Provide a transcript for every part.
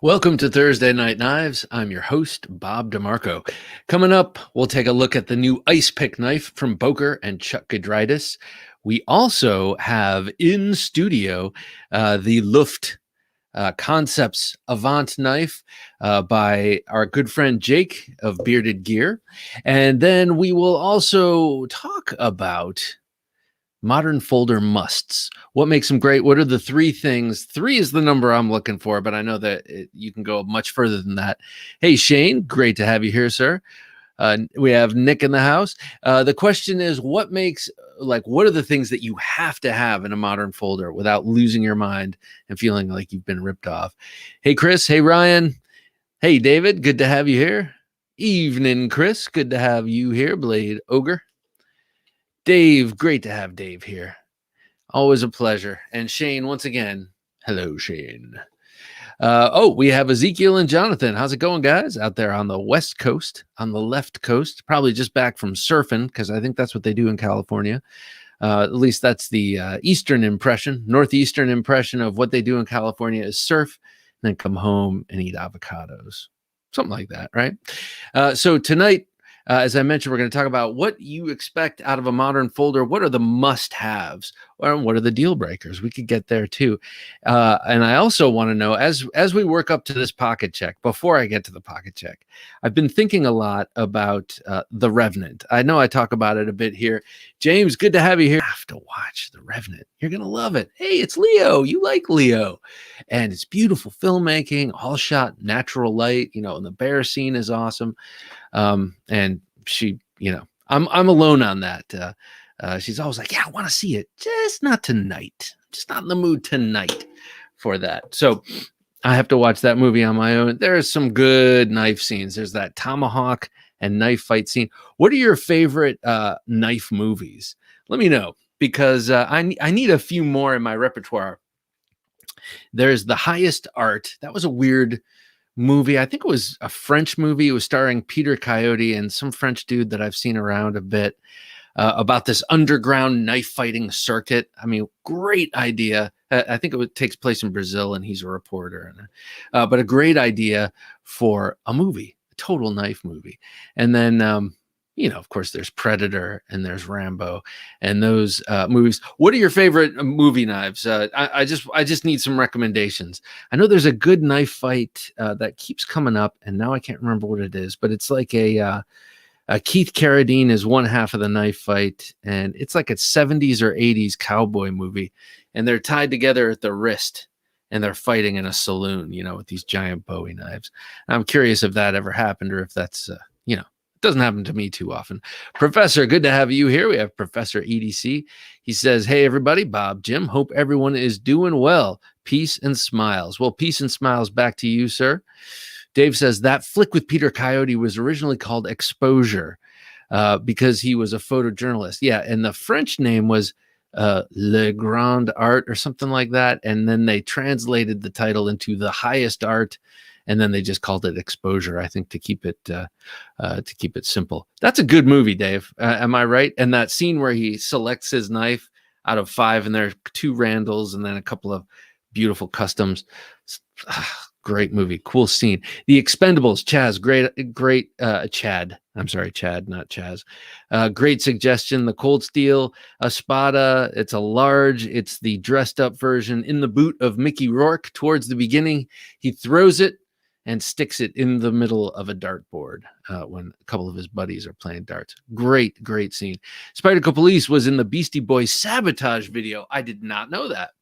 Welcome to Thursday Night Knives. I'm your host, Bob DeMarco. Coming up, we'll take a look at the new ice pick knife from Boker and Chuck Gudritis. We also have in studio the Luft Concepts Avant knife by our good friend Jake of Bearded Gear. And then we will also talk about modern folder musts. What makes them great? What are the three things? 3 is the number I'm looking for, but I know that you can go much further than that. Hey, Shane, great to have you here, sir. We have Nick in the house. The question is, what are the things that you have to have in a modern folder without losing your mind and feeling like you've been ripped off? Hey, Chris. Hey, Ryan. Hey, David. Good to have you here. Evening, Chris. Good to have you here, Blade Ogre. Dave, great to have Dave here. Always a pleasure. And Shane, once again, hello, Shane. We have Ezekiel and Jonathan. How's it going, guys? Out there on the West Coast, on the left coast, probably just back from surfing, because I think that's what they do in California. At least that's the northeastern impression of what they do in California is surf, and then come home and eat avocados. Something like that, right? So tonight, as I mentioned, we're going to talk about what you expect out of a modern folder. What are the must-haves? Or what are the deal breakers? We could get there too. And I also want to know, as we work up to this pocket check, before I get to the pocket check, I've been thinking a lot about The Revenant. I know I talk about it a bit here. James, good to have you here. You have to watch The Revenant. You're going to love it. Hey, it's Leo. You like Leo. And it's beautiful filmmaking, all shot natural light, and the bear scene is awesome. And she, I'm alone on that. She's always like, yeah, I want to see it. Just not tonight. Just not in the mood tonight for that. So I have to watch that movie on my own. There's some good knife scenes. There's that tomahawk and knife fight scene. What are your favorite knife movies? Let me know, because I need a few more in my repertoire. There's The Highest Art. That was a weird movie. I think it was a French movie. It was starring Peter Coyote and some French dude that I've seen around a bit, about this underground knife fighting circuit. I mean, great idea. I think takes place in Brazil, and he's a reporter. But a great idea for a movie, a total knife movie. And then, of course, there's Predator and there's Rambo and those movies. What are your favorite movie knives? I just need some recommendations. I know there's a good knife fight that keeps coming up, and now I can't remember what it is, but it's like a Keith Carradine is one half of the knife fight, and it's like a 70s or 80s cowboy movie, and they're tied together at the wrist, and they're fighting in a saloon, with these giant Bowie knives. I'm curious if that ever happened, or if that's, doesn't happen to me too often. Professor, good to have you here. We have Professor EDC. He says, hey, everybody, Bob, Jim, hope everyone is doing well. Peace and smiles. Well, peace and smiles back to you, sir. Dave says that flick with Peter Coyote was originally called Exposure because he was a photojournalist. Yeah, and the French name was Le Grand Art or something like that. And then they translated the title into The Highest Art, and then they just called it Exposure, I think, to keep it simple. That's a good movie, Dave. Am I right? And that scene where he selects his knife out of 5, and there are 2 Randalls and then a couple of beautiful customs. Great movie, cool scene. The Expendables, Chaz, great. Chad. I'm sorry, Chad, not Chaz. Great suggestion. The Cold Steel, Espada. It's a large. It's the dressed up version in the boot of Mickey Rourke. Towards the beginning, he throws it and sticks it in the middle of a dartboard when a couple of his buddies are playing darts. Great scene. Spydie Police was in the Beastie Boys Sabotage video. I did not know that.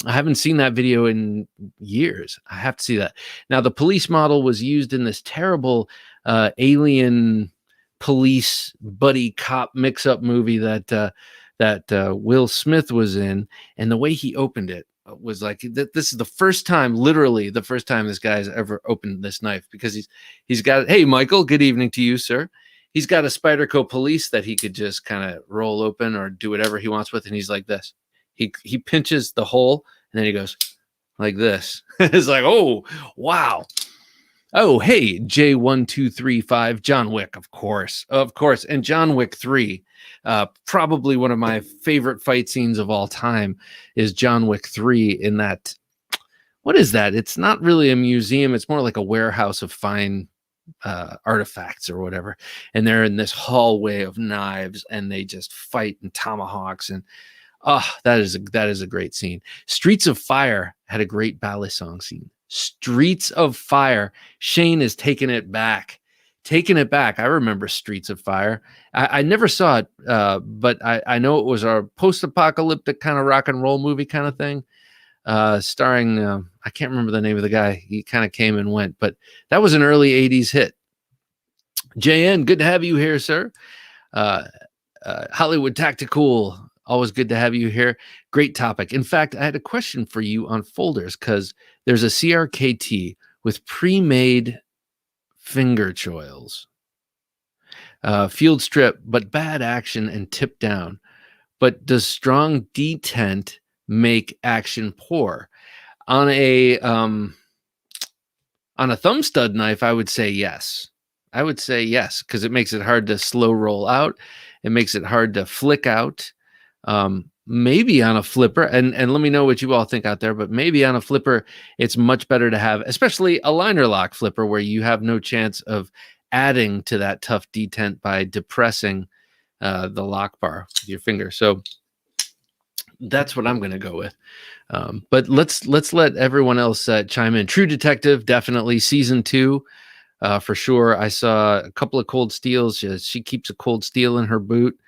I haven't seen that video in years. I have to see that. Now, the police model was used in this terrible alien police buddy cop mix-up movie that Will Smith was in, and the way he opened it was like, this is the first time, literally the first time this guy's ever opened this knife, because he's got, hey, Michael, good evening to you, sir. He's got a Spyderco Police that he could just kind of roll open or do whatever he wants with, and he's like this. He pinches the hole, and then he goes like this. It's like, oh, wow. Oh, hey, J1235, John Wick, of course. And John Wick 3, probably one of my favorite fight scenes of all time is John Wick 3 in that what is that? It's not really a museum. It's more like a warehouse of fine artifacts or whatever. And they're in this hallway of knives, and they just fight and tomahawks. And that is a great scene. Streets of Fire had a great ballet song scene. Streets of Fire. Shane is taking it back. Taking it back. I remember Streets of Fire. I never saw it, but I know it was a post-apocalyptic kind of rock and roll movie kind of thing, starring, I can't remember the name of the guy. He kind of came and went, but that was an early 80s hit. JN, good to have you here, sir. Hollywood Tactical, always good to have you here. Great topic. In fact, I had a question for you on folders, because there's a CRKT with pre-made finger choils. Field strip, but bad action and tip down. But does strong detent make action poor? On a thumb stud knife, I would say yes. I would say yes, because it makes it hard to slow roll out. It makes it hard to flick out. Maybe on a flipper, and let me know what you all think out there, but maybe on a flipper, it's much better to have, especially a liner lock flipper, where you have no chance of adding to that tough detent by depressing the lock bar with your finger. So that's what I'm going to go with. But let's let everyone else chime in. True Detective, definitely season 2, for sure. I saw a couple of Cold Steels. She keeps a Cold Steel in her boot.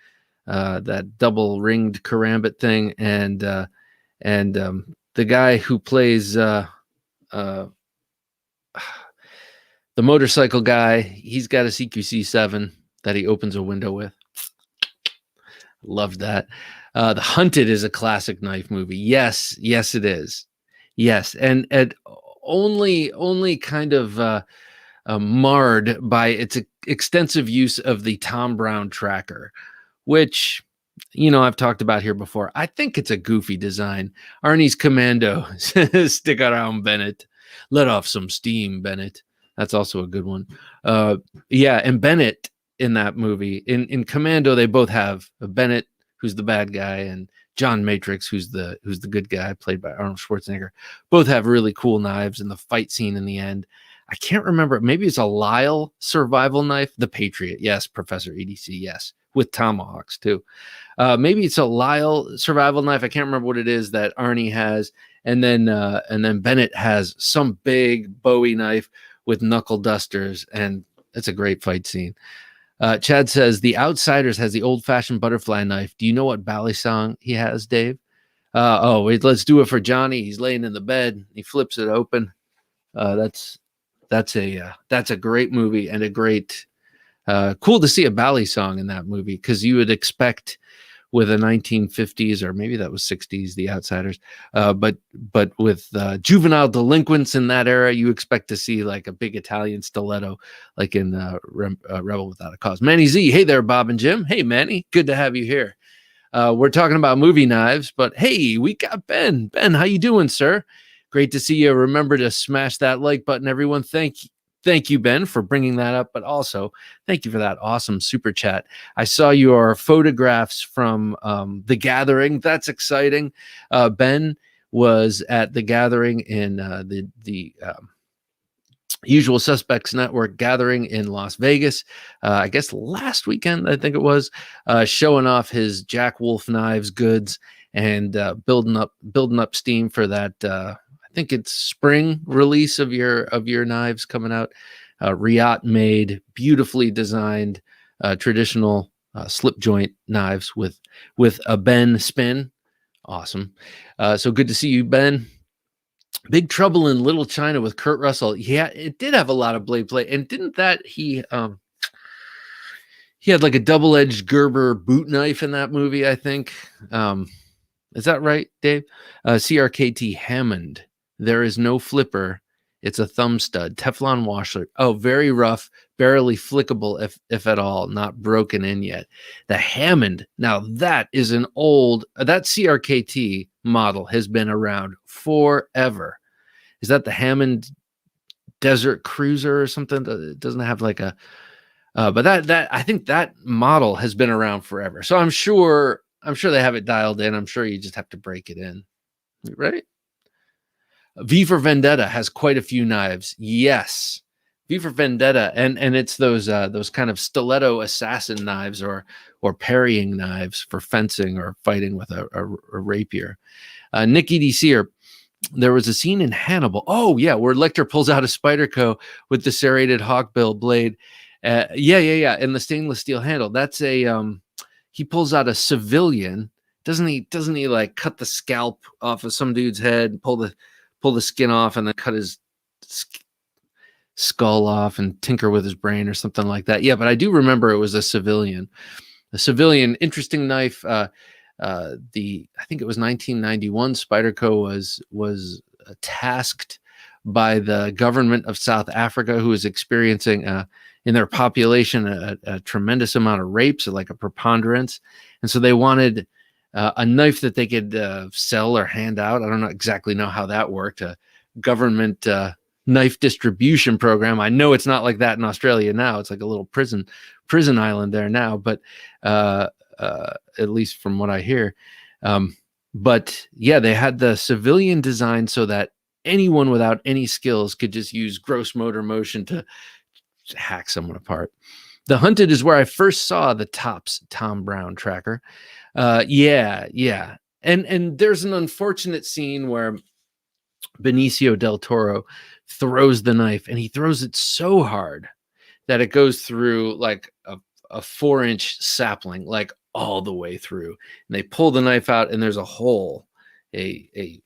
That double ringed karambit thing, and the guy who plays the motorcycle guy, he's got a CQC7 that he opens a window with. Loved that. The Hunted is a classic knife movie. Yes, it is. Yes, and only kind of marred by its extensive use of the Tom Brown tracker, which, I've talked about here before. I think it's a goofy design. Arnie's Commando, stick around, Bennett. Let off some steam, Bennett. That's also a good one. Yeah, and Bennett in that movie, in Commando, they both have Bennett, who's the bad guy, and John Matrix, who's the good guy, played by Arnold Schwarzenegger. Both have really cool knives in the fight scene in the end. I can't remember. Maybe it's a Lyle survival knife. The Patriot. Yes. Professor EDC. Yes. With tomahawks too. Maybe it's a Lyle survival knife. I can't remember what it is that Arnie has. And then Bennett has some big Bowie knife with knuckle dusters. And it's a great fight scene. Chad says The Outsiders has the old fashioned butterfly knife. Do you know what ballet song he has, Dave? Wait, let's do it for Johnny. He's laying in the bed. He flips it open. That's a great movie, and a great, cool to see a ballet song in that movie, because you would expect with a 1950s, or maybe that was 60s, The Outsiders, but with juvenile delinquents in that era, you expect to see like a big Italian stiletto, like in Rebel Without a Cause. Manny Z, hey there, Bob and Jim. Hey, Manny, good to have you here. We're talking about movie knives, but hey, we got Ben. Ben, how you doing, sir? Great to see you. Remember to smash that like button, everyone. Thank you, Ben, for bringing that up, but also thank you for that awesome super chat. I saw your photographs from The Gathering. That's exciting. Ben was at The Gathering in the Usual Suspects Network gathering in Las Vegas, I guess last weekend, I think it was, showing off his Jack Wolf Knives goods, and building up steam for that. I think it's spring release of your knives coming out. Riot made, beautifully designed, traditional slip joint knives with a Ben spin. Awesome. So good to see you, Ben. Big Trouble in Little China with Kurt Russell. Yeah, it did have a lot of blade play, and didn't that he had like a double-edged Gerber boot knife in that movie, I think. Is that right, Dave? CRKT Hammond. There is no flipper. It's a thumb stud, Teflon washer. Oh, very rough, barely flickable, if at all, not broken in yet. The Hammond. Now that is that CRKT model has been around forever. Is that the Hammond Desert Cruiser or something? It doesn't have like a, but that I think that model has been around forever. So I'm sure they have it dialed in. I'm sure you just have to break it in, right? V for Vendetta has quite a few knives. Yes, V for Vendetta, and it's those kind of stiletto assassin knives or parrying knives for fencing or fighting with a rapier. Nick EDC, there was a scene in Hannibal. Oh yeah, where Lecter pulls out a Spyderco with the serrated hawkbill blade. Yeah, and the stainless steel handle. That's a he pulls out a civilian. Doesn't he like cut the scalp off of some dude's head, pull the skin off, and then cut his skull off and tinker with his brain or something like that. Yeah, but I do remember it was a civilian. A civilian, interesting knife. I think it was 1991. Spyderco was tasked by the government of South Africa, who was experiencing in their population a tremendous amount of rapes, like a preponderance, and so they wanted a knife that they could sell or hand out. I don't exactly know how that worked. A government knife distribution program. I know it's not like that in Australia now. It's like a little prison island there now, but at least from what I hear. But yeah, they had the civilian design so that anyone without any skills could just use gross motor motion to hack someone apart. The Hunted is where I first saw the Topps Tom Brown tracker. Yeah. And there's an unfortunate scene where Benicio del Toro throws the knife, and he throws it so hard that it goes through like a 4-inch sapling, like all the way through. And they pull the knife out, and there's a hole, an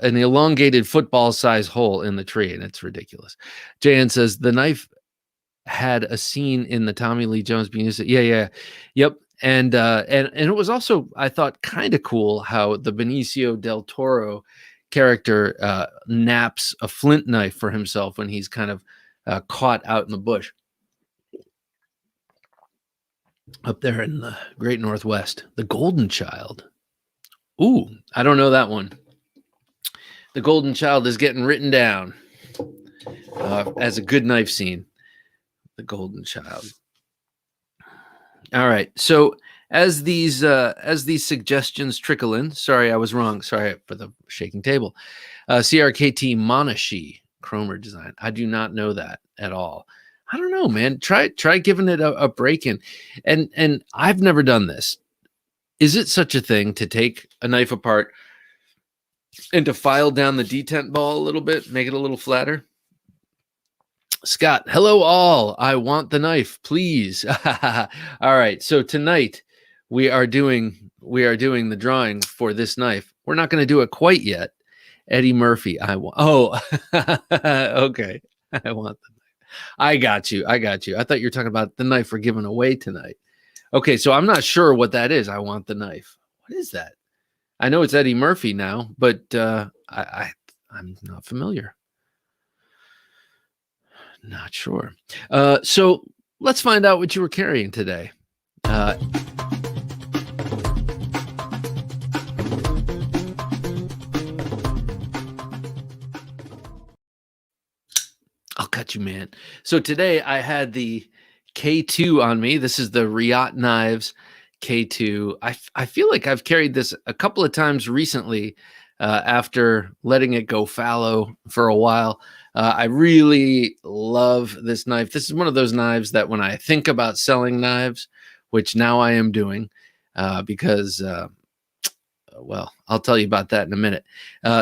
elongated football size hole in the tree, and it's ridiculous. Jan says the knife had a scene in the Tommy Lee Jones music. Yep. And it was also, I thought, kind of cool how the Benicio del Toro character naps a flint knife for himself when he's kind of caught out in the bush up there in the great Northwest. The Golden Child. Ooh, I don't know that one. The Golden Child is getting written down as a good knife scene. The Golden Child. All right. So as these suggestions trickle in, sorry, I was wrong. Sorry for the shaking table. CRKT Monashi Cromer design. I do not know that at all. I don't know, man. Try giving it a break in. And I've never done this. Is it such a thing to take a knife apart and to file down the detent ball a little bit, make it a little flatter? Scott, hello all. I want the knife, please. All right. So tonight we are doing the drawing for this knife. We're not going to do it quite yet. Eddie Murphy. Oh, okay. I want the knife. I got you. I thought you were talking about the knife we're giving away tonight. Okay. So I'm not sure what that is. I want the knife. What is that? I know it's Eddie Murphy now, but I'm not familiar. Not sure. So let's find out what you were carrying today. I'll cut you, man. So today I had the K2 on me. This is the Riot Knives K2. I feel like I've carried this a couple of times recently after letting it go fallow for a while. I really love this knife. This is one of those knives that when I think about selling knives, which now I am doing because, well, I'll tell you about that in a minute.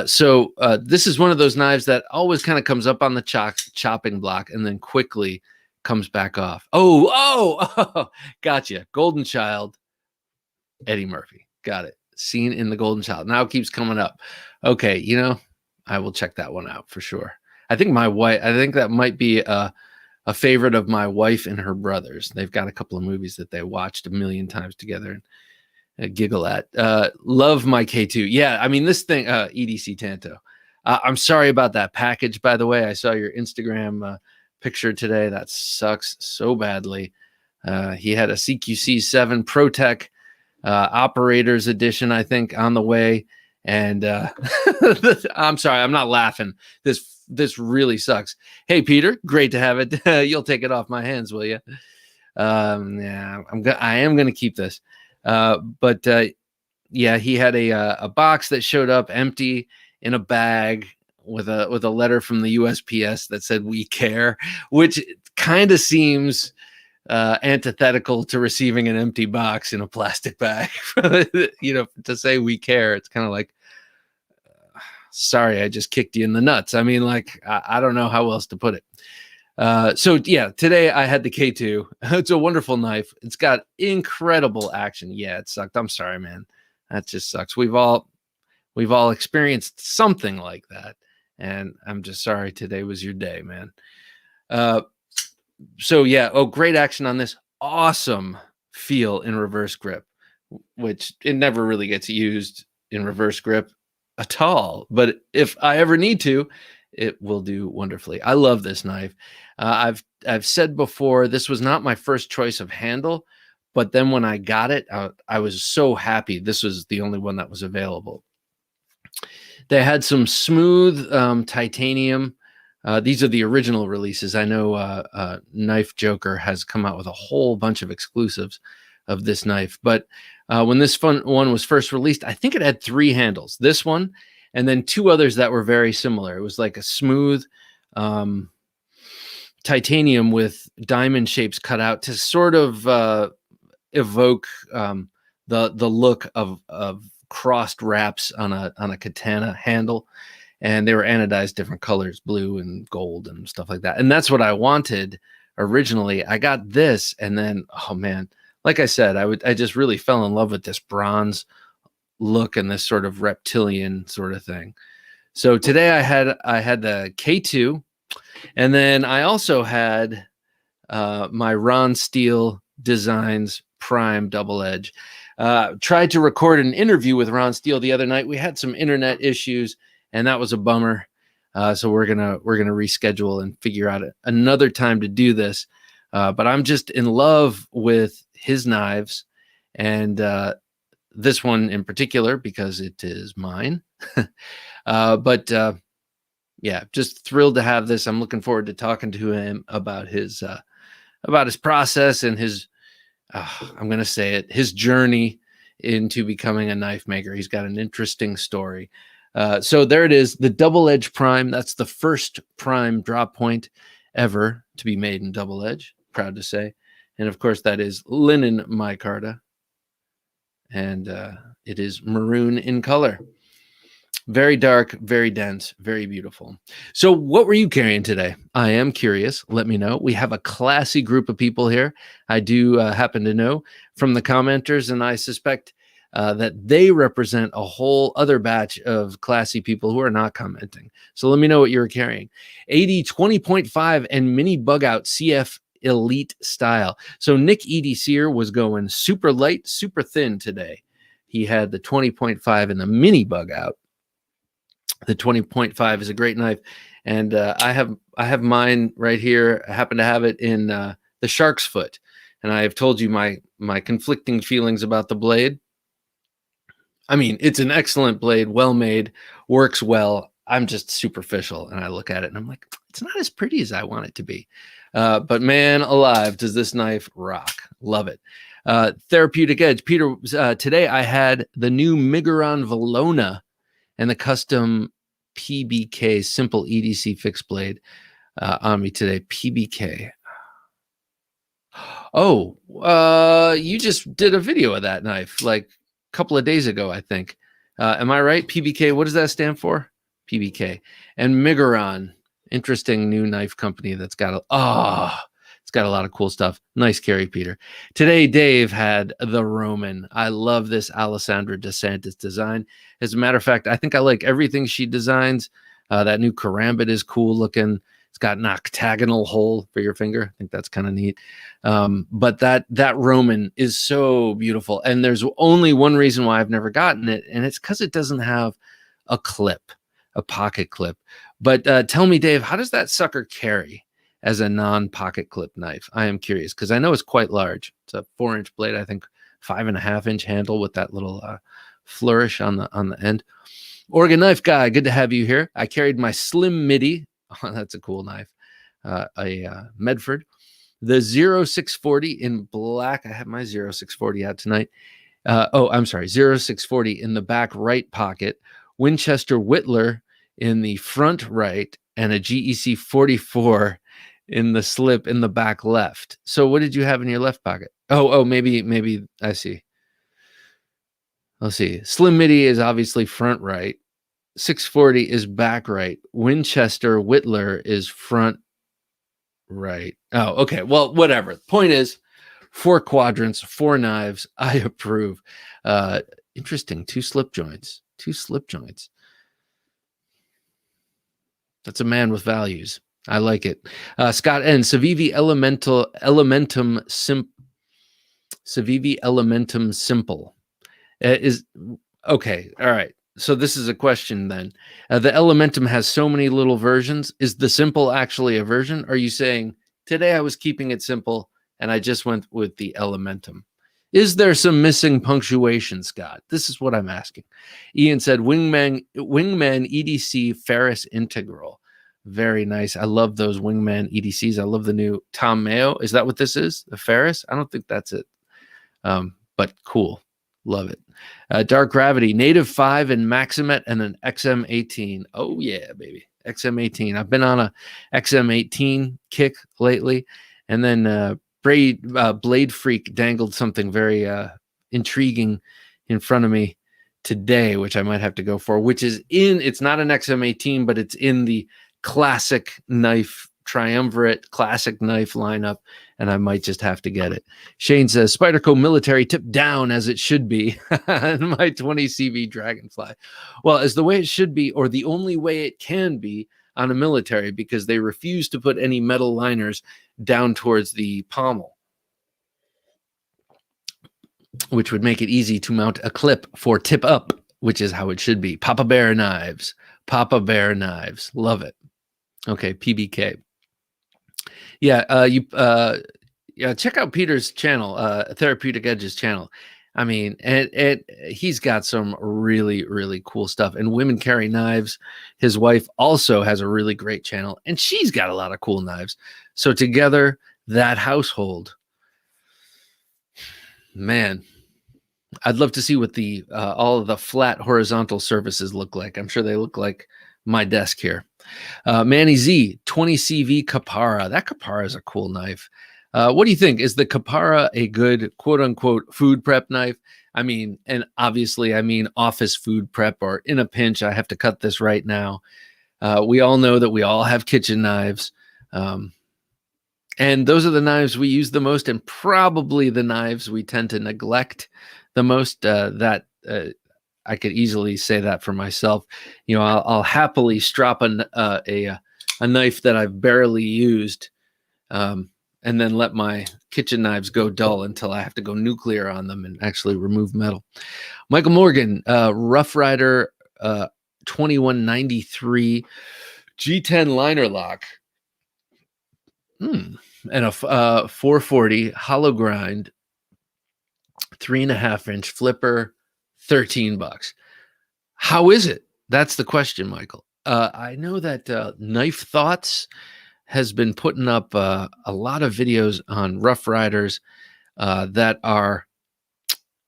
So this is one of those knives that always kind of comes up on the chopping block and then quickly comes back off. Oh, gotcha. Golden Child, Eddie Murphy. Got it. Scene in the Golden Child. Now it keeps coming up. Okay, I will check that one out for sure. I think that might be a favorite of my wife and her brothers. They've got a couple of movies that they watched a million times together and giggle at. Love my K2. Yeah, I mean, this thing, EDC Tanto. I'm sorry about that package, by the way. I saw your Instagram picture today. That sucks so badly. He had a CQC 7 ProTech Operators Edition, I think, on the way. And I'm sorry, I'm not laughing. This really sucks. Hey, Peter, great to have it. You'll take it off my hands, will you? Yeah, I am going to keep this. But yeah, he had a box that showed up empty in a bag with a letter from the USPS that said "We care," which kind of seems antithetical to receiving an empty box in a plastic bag. To say "We care," it's kind of like, sorry, I just kicked you in the nuts. I mean, like, I don't know how else to put it. So yeah, today I had the K2. It's a wonderful knife. It's got incredible action. Yeah, it sucked. I'm sorry, man. That just sucks. We've all experienced something like that, and I'm just sorry today was your day, man. So yeah, great action on this. Awesome feel in reverse grip, which it never really gets used in reverse grip at all. But if I ever need to, it will do wonderfully. I love this knife. I've said before, this was not my first choice of handle, but then when I got it, I was so happy. This was the only one that was available. They had some smooth titanium. These are the original releases. I know Knife Joker has come out with a whole bunch of exclusives of this knife. But when this one was first released, I think it had 3 handles. This one, and then 2 others that were very similar. It was like a smooth titanium with diamond shapes cut out to sort of evoke the look of crossed wraps on a katana handle. And they were anodized different colors, blue and gold and stuff like that. And that's what I wanted originally. I got this, and then, oh man, like I said, I just really fell in love with this bronze look and this sort of reptilian sort of thing. So today I had the K2, and then I also had my Ron Steele Designs Prime Double Edge. Tried to record an interview with Ron Steele the other night. We had some internet issues, and that was a bummer. So we're gonna reschedule and figure out another time to do this. But I'm just in love with his knives, and this one in particular because it is mine. But yeah, just thrilled to have this. I'm looking forward to talking to him about his process and his I'm going to say it, his journey into becoming a knife maker. He's got an interesting story. So there it is, the Double Edge Prime. That's the first Prime drop point ever to be made in Double Edge. Proud to say. And of course, that is linen micarta. And it is maroon in color. Very dark, very dense, very beautiful. So what were you carrying today? I am curious. Let me know. We have a classy group of people here. I do happen to know from the commenters, and I suspect that they represent a whole other batch of classy people who are not commenting. So let me know what you were carrying. 80 20.5 and mini bug out CF Elite style. So Nick Sear was going super light, super thin today. He had the 20.5 and the mini bug out. The 20.5 is a great knife, and I have mine right here. I happen to have it in the shark's foot, and I have told you my conflicting feelings about the blade. I mean, it's an excellent blade, well made, works well. I'm just superficial, and I look at it and I'm like, it's not as pretty as I want it to be. But man alive, does this knife rock. Love it. Therapeutic Edge. Peter, today I had the new Miguron Valona and the custom PBK simple EDC fixed blade on me today. PBK. Oh, you just did a video of that knife like a couple of days ago, I think. Am I right? PBK, what does that stand for? PBK. And Miguron, interesting new knife company that's got it's got a lot of cool stuff. Nice carry, Peter. Today, Dave had the Roman. I love this Alessandra DeSantis design. As a matter of fact, I think I like everything she designs. That new karambit is cool looking. It's got an octagonal hole for your finger. I think that's kind of neat. But that Roman is so beautiful. And there's only one reason why I've never gotten it, and it's because it doesn't have a clip, a pocket clip. But tell me, Dave, how does that sucker carry as a non-pocket clip knife? I am curious because I know it's quite large. It's a 4-inch blade, I think 5.5-inch handle with that little flourish on the end. Oregon Knife Guy, good to have you here. I carried my Slim Midi. Oh, that's a cool knife. A Medford. The 0640 in black. I have my 0640 out tonight. I'm sorry, 0640 in the back right pocket, Winchester Whittler in the front right, and a GEC 44 in the slip in the back left. So what did you have in your left pocket? Maybe I see. Let's see. Slim Midi is obviously front right. 640 is back right. Winchester Whittler is front right. Oh, okay. Well, whatever. Point is, 4 quadrants, 4 knives. I approve. Interesting. 2 slip joints. 2 slip joints. That's a man with values. I like it. Scott N. Civivi Elementum Simple is okay. All right. So this is a question then. The Elementum has so many little versions. Is the Simple actually a version? Are you saying today I was keeping it simple and I just went with the Elementum? Is there some missing punctuation, Scott? This is what I'm asking. Ian said Wingman EDC Ferris Integral. Very nice. I love those Wingman EDCs. I love the new Tom Mayo. Is that what this is? The Ferris? I don't think that's it. But cool. Love it. Dark Gravity, Native 5 and Maximet and an XM18. Oh, yeah, baby. XM18. I've been on a XM18 kick lately. And then Blade Freak dangled something very intriguing in front of me today, which I might have to go for, which is it's not an XM18, but it's in the classic knife, triumvirate classic knife lineup, and I might just have to get it. Shane says, Spyderco military tip down as it should be. My 20 CV Dragonfly. Well, as the way it should be, or the only way it can be on a military, because they refuse to put any metal liners down towards the pommel, which would make it easy to mount a clip for tip up, which is how it should be. Papa Bear knives. Papa Bear knives. Love it. Okay, PBK. Yeah, check out Peter's channel, Therapeutic Edges channel. I mean, and he's got some really, really cool stuff. And Women Carry Knives, his wife also has a really great channel, and she's got a lot of cool knives. So together, that household, man, I'd love to see what the all of the flat horizontal surfaces look like. I'm sure they look like my desk here. Manny Z, 20 CV Capara. That Capara is a cool knife. What do you think? Is the Capara a good quote unquote food prep knife? I mean, and obviously I mean office food prep, or in a pinch, I have to cut this right now. We all know that we all have kitchen knives. And those are the knives we use the most, and probably the knives we tend to neglect the most. I could easily say that for myself. You know, I'll happily strap a knife that I've barely used, and then let my kitchen knives go dull until I have to go nuclear on them and actually remove metal. Michael Morgan, Rough Rider 2193 G10 liner lock. And a 440 hollow grind, 3.5 inch flipper, $13. How is it? That's the question, Michael. I know that Knife Thoughts has been putting up a lot of videos on Rough Riders that are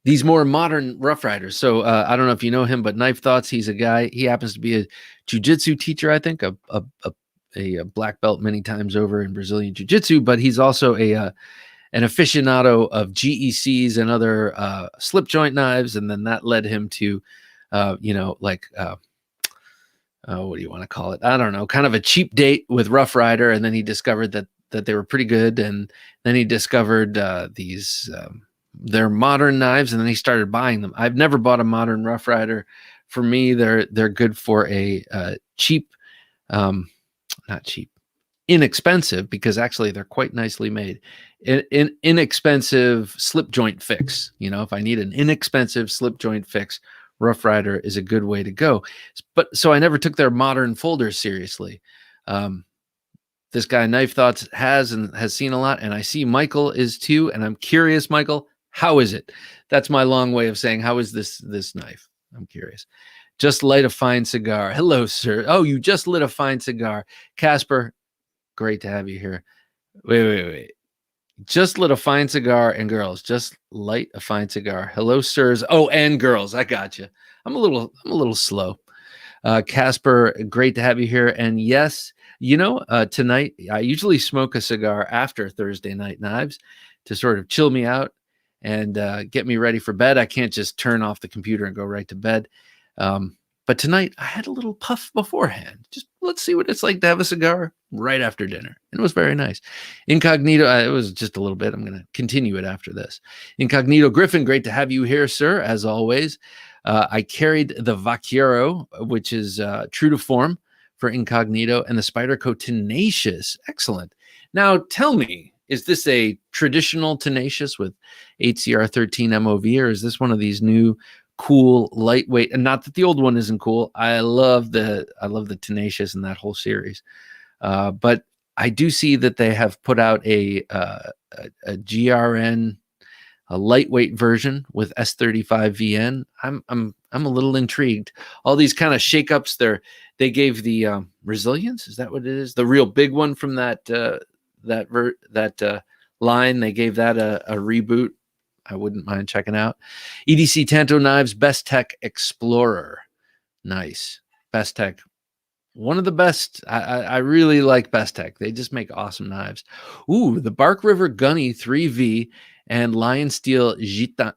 these more modern Rough Riders. So I don't know if you know him, but Knife Thoughts, he's a guy. He happens to be a jiu-jitsu teacher, I think, a black belt many times over in Brazilian jiu-jitsu, but he's also an aficionado of GECs and other slip joint knives. And then that led him to, what do you want to call it? I don't know, kind of a cheap date with Rough Rider. And then he discovered that they were pretty good. And then he discovered they're modern knives, and then he started buying them. I've never bought a modern Rough Rider. For me, they're good for a cheap, not cheap, inexpensive, because actually they're quite nicely made. Inexpensive slip joint fix. You know, if I need an inexpensive slip joint fix, Rough Rider is a good way to go. But so I never took their modern folders seriously. This guy Knife Thoughts has seen a lot, and I see Michael is too. And I'm curious, Michael, how is it? That's my long way of saying, how is this knife? I'm curious. Just light a fine cigar. Hello, sir. Oh, you just lit a fine cigar. Casper, great to have you here. Wait. Just lit a fine cigar, and girls, just light a fine cigar. Hello, sirs. Oh, and girls, I got you. I'm a little slow. Casper, great to have you here. And yes, tonight I usually smoke a cigar after Thursday Night Knives to sort of chill me out and get me ready for bed. I can't just turn off the computer and go right to bed. But tonight I had a little puff beforehand. Just let's see what it's like to have a cigar right after dinner. And it was very nice. Incognito, it was just a little bit. I'm going to continue it after this. Incognito Griffin, great to have you here, sir, as always. I carried the Vaquero, which is true to form for Incognito, and the Spyderco Tenacious. Excellent. Now, tell me, is this a traditional Tenacious with HCR 13 MOV, or is this one of these new cool lightweight? And not that the old one isn't cool. I love the Tenacious and that whole series. But I do see that they have put out a GRN, a lightweight version with S35VN. I'm a little intrigued. All these kind of shakeups. They gave the Resilience. Is that what it is? The real big one from that line. They gave that a reboot. I wouldn't mind checking out. EDC Tanto Knives Best Tech Explorer. Nice. Best Tech. One of the best. I really like Best Tech. They just make awesome knives. Ooh, the Bark River Gunny 3V and Lion Steel Gitano.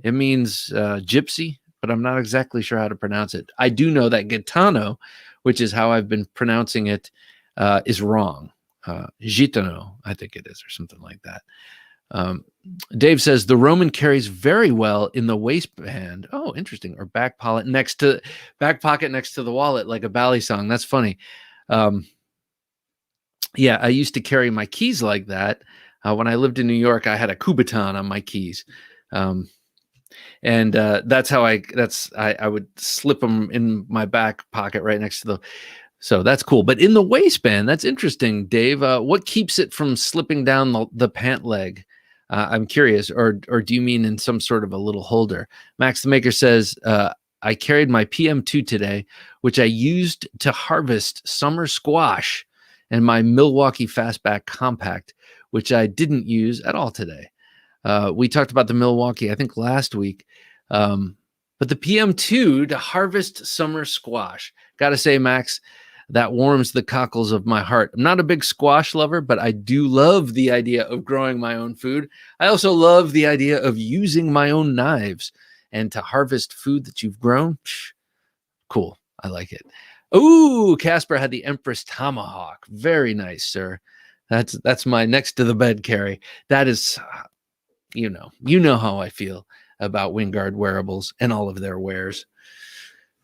It means gypsy, but I'm not exactly sure how to pronounce it. I do know that Gitano, which is how I've been pronouncing it, is wrong. Gitano, I think it is, or something like that. Dave says the Roman carries very well in the waistband. Oh, interesting. Or back pocket next to the wallet, like a bally song. That's funny. Yeah, I used to carry my keys like that. When I lived in New York, I had a Kubaton on my keys. And that's how I would slip them in my back pocket right next to so that's cool. But in the waistband, that's interesting, Dave. What keeps it from slipping down the pant leg? I'm curious. Or do you mean in some sort of a little holder? Max the Maker says, I carried my PM2 today, which I used to harvest summer squash, and my Milwaukee Fastback Compact, which I didn't use at all today. We talked about the Milwaukee, I think, last week. But the PM2 to harvest summer squash. Got to say, Max, that warms the cockles of my heart. I'm not a big squash lover, but I do love the idea of growing my own food. I also love the idea of using my own knives and to harvest food that you've grown. Cool. I like it. Ooh, Casper had the Empress Tomahawk. Very nice, sir. That's my next to the bed carry. That is, you know how I feel about Wingard wearables and all of their wares.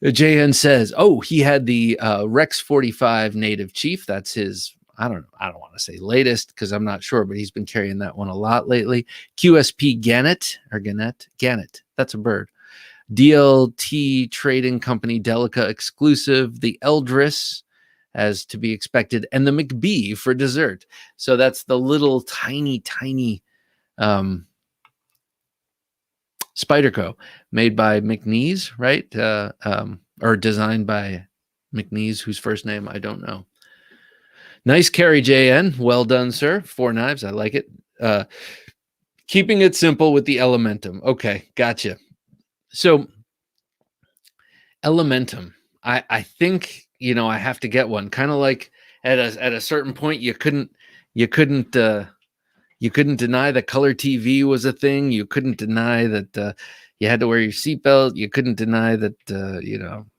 JN says, oh, he had the Rex 45 Native Chief. That's his, I don't want to say latest because I'm not sure, but he's been carrying that one a lot lately. QSP Gannett. That's a bird. DLT Trading Company Delica exclusive, the Eldris, as to be expected, and the McBee for dessert. So that's the little tiny Spyderco, made by McNeese, right? Or designed by McNeese, whose first name I don't know. Nice carry, JN. Well done, sir. 4 knives. I like it. Keeping it simple with the Elementum. Okay, gotcha. So, Elementum. I think, I have to get one. Kind of like at a certain point, you couldn't deny that color TV was a thing. You couldn't deny that you had to wear your seatbelt. You couldn't deny that,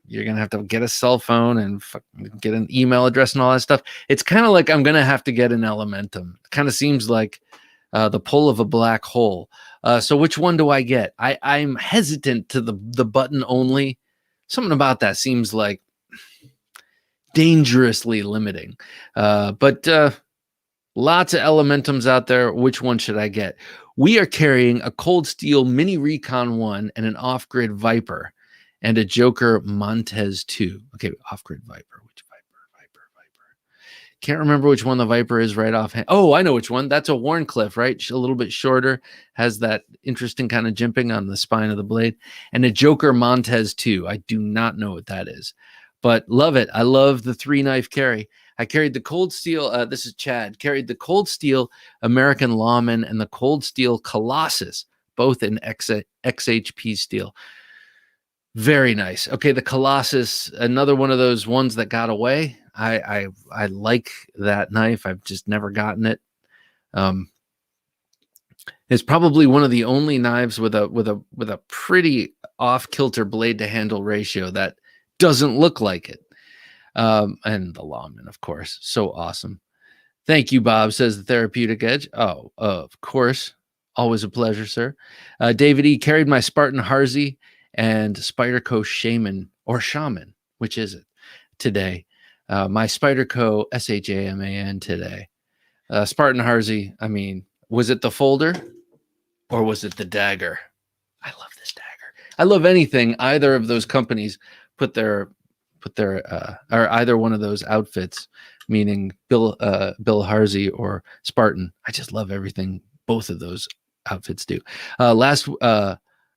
you're going to have to get a cell phone and get an email address and all that stuff. It's kind of like I'm going to have to get an Elementum. It kind of seems like the pull of a black hole. So which one do I get? I'm hesitant to the button only. Something about that seems like dangerously limiting. But lots of Elementums out there. Which one should I get? We are carrying a Cold Steel Mini Recon 1 and an Off-Grid Viper and a Joker Montez 2. Okay, Off-Grid Viper. Which Viper? Can't remember which one the Viper is right offhand. Oh, I know which one. That's a Warncliffe, right? A little bit shorter. Has that interesting kind of jimping on the spine of the blade. And a Joker Montez 2. I do not know what that is, but love it. I love the 3-knife carry. I carried the Cold Steel. This is Chad. Carried the Cold Steel American Lawman and the Cold Steel Colossus, both in XHP steel. Very nice. Okay, the Colossus, another one of those ones that got away. I like that knife. I've just never gotten it. It's probably one of the only knives with a pretty off kilter blade to handle ratio that doesn't look like it. And the Lawman, of course, so awesome. Thank you, Bob, says the Therapeutic Edge. Oh, of course. Always a pleasure, sir. David E. carried my Spartan Harzy and Spyderco Shaman, or Shaman, which is it, today. My Spyderco SHAMAN today. Spartan Harzy, I mean, was it the folder or was it the dagger? I love this dagger. I love anything either of those companies put their or either one of those outfits, meaning Bill Harzy or Spartan. I just love everything both of those outfits do.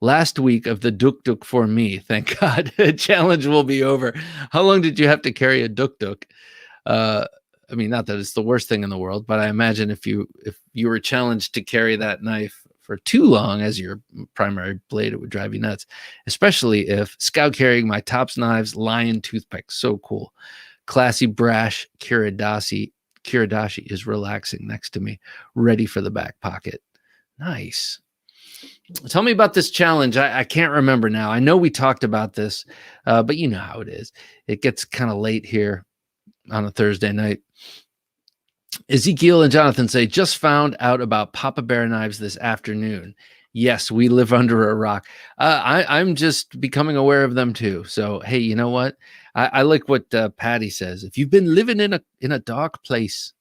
Last week of the Duk Duk for me, thank God. Challenge will be over. How long did you have to carry a Duk Duk? I mean, not that it's the worst thing in the world, but I imagine if you were challenged to carry that knife for too long as your primary blade, it would drive you nuts, especially if scout carrying my Tops knives, Lion toothpick. So cool. Classy, brash Kiradashi is relaxing next to me, ready for the back pocket. Nice. Tell me about this challenge. I can't remember now. I know we talked about this, but you know how it is. It gets kind of late here on a Thursday night. Ezekiel and Jonathan say, just found out about Papa Bear knives this afternoon. Yes, we live under a rock. I'm just becoming aware of them too. So, hey, you know what? I like what Patty says. If you've been living in a dark place,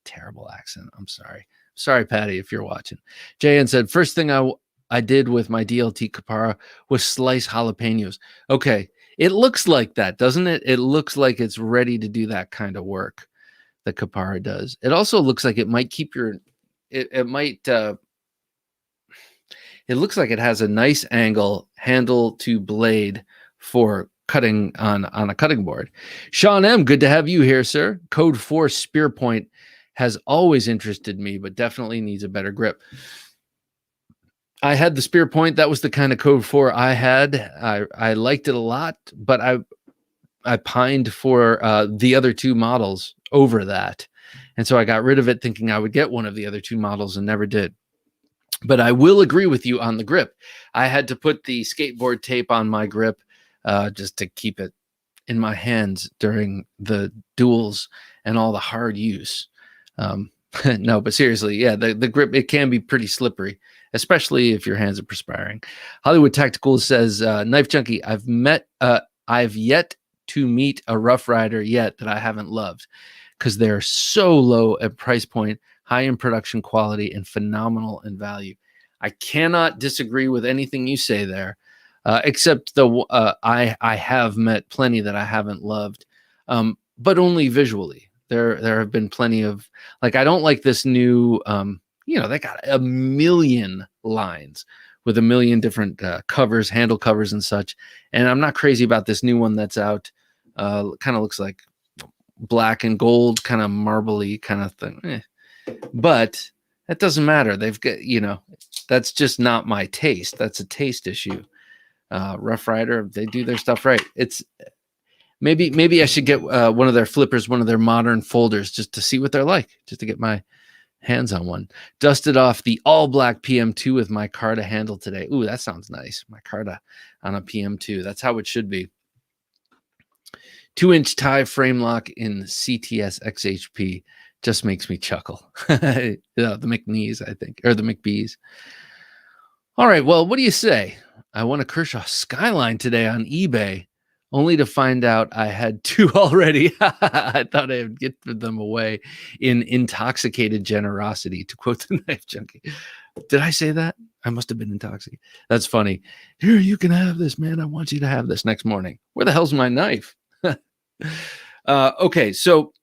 terrible accent. I'm sorry. Sorry, Patty, if you're watching. Jayan said, first thing I did with my DLT Kapara was slice jalapenos. Okay. It looks like that, doesn't it? It looks like it's ready to do that kind of work that Kapara does. It also looks like it might keep your, it looks like it has a nice angle handle to blade for cutting on a cutting board. Sean M., good to have you here, sir. Code 4 spear point has always interested me, but definitely needs a better grip. I had the spear point. That was the kind of Code 4 I had. I liked it a lot, but I pined for the other two models over that. And so I got rid of it thinking I would get one of the other two models and never did. But I will agree with you on the grip. I had to put the skateboard tape on my grip just to keep it in my hands during the duels and all the hard use. No, but seriously, yeah, the grip, it can be pretty slippery, especially if your hands are perspiring. Hollywood Tactical says, Knife Junkie, I've yet to meet a Rough Rider yet that I haven't loved because they're so low at price point, high in production quality, and phenomenal in value. I cannot disagree with anything you say there, except I have met plenty that I haven't loved, but only visually. There have been plenty of, like, I don't like this new, they got a million lines with a million different covers, handle covers and such. And I'm not crazy about this new one that's out. Kind of looks like black and gold, kind of marbly kind of thing. But that doesn't matter. They've got, that's just not my taste. That's a taste issue. Rough Rider, they do their stuff right. It's maybe I should get one of their flippers, one of their modern folders, just to see what they're like, just to get my hands on one. Dusted off the all black PM2 with my Carta handle today. Ooh, that sounds nice. My Carta on a PM2. That's how it should be. 2-inch tie frame lock in CTS XHP just makes me chuckle. The McNees, I think, or the McBees. All right, well, what do you say? I won a Kershaw Skyline today on eBay, only to find out I had two already. I thought I would get them away in intoxicated generosity, to quote the Knife Junkie. Did I say that? I must have been intoxicated. That's funny. Here, you can have this, man. I want you to have this next morning. Where the hell's my knife? Okay, so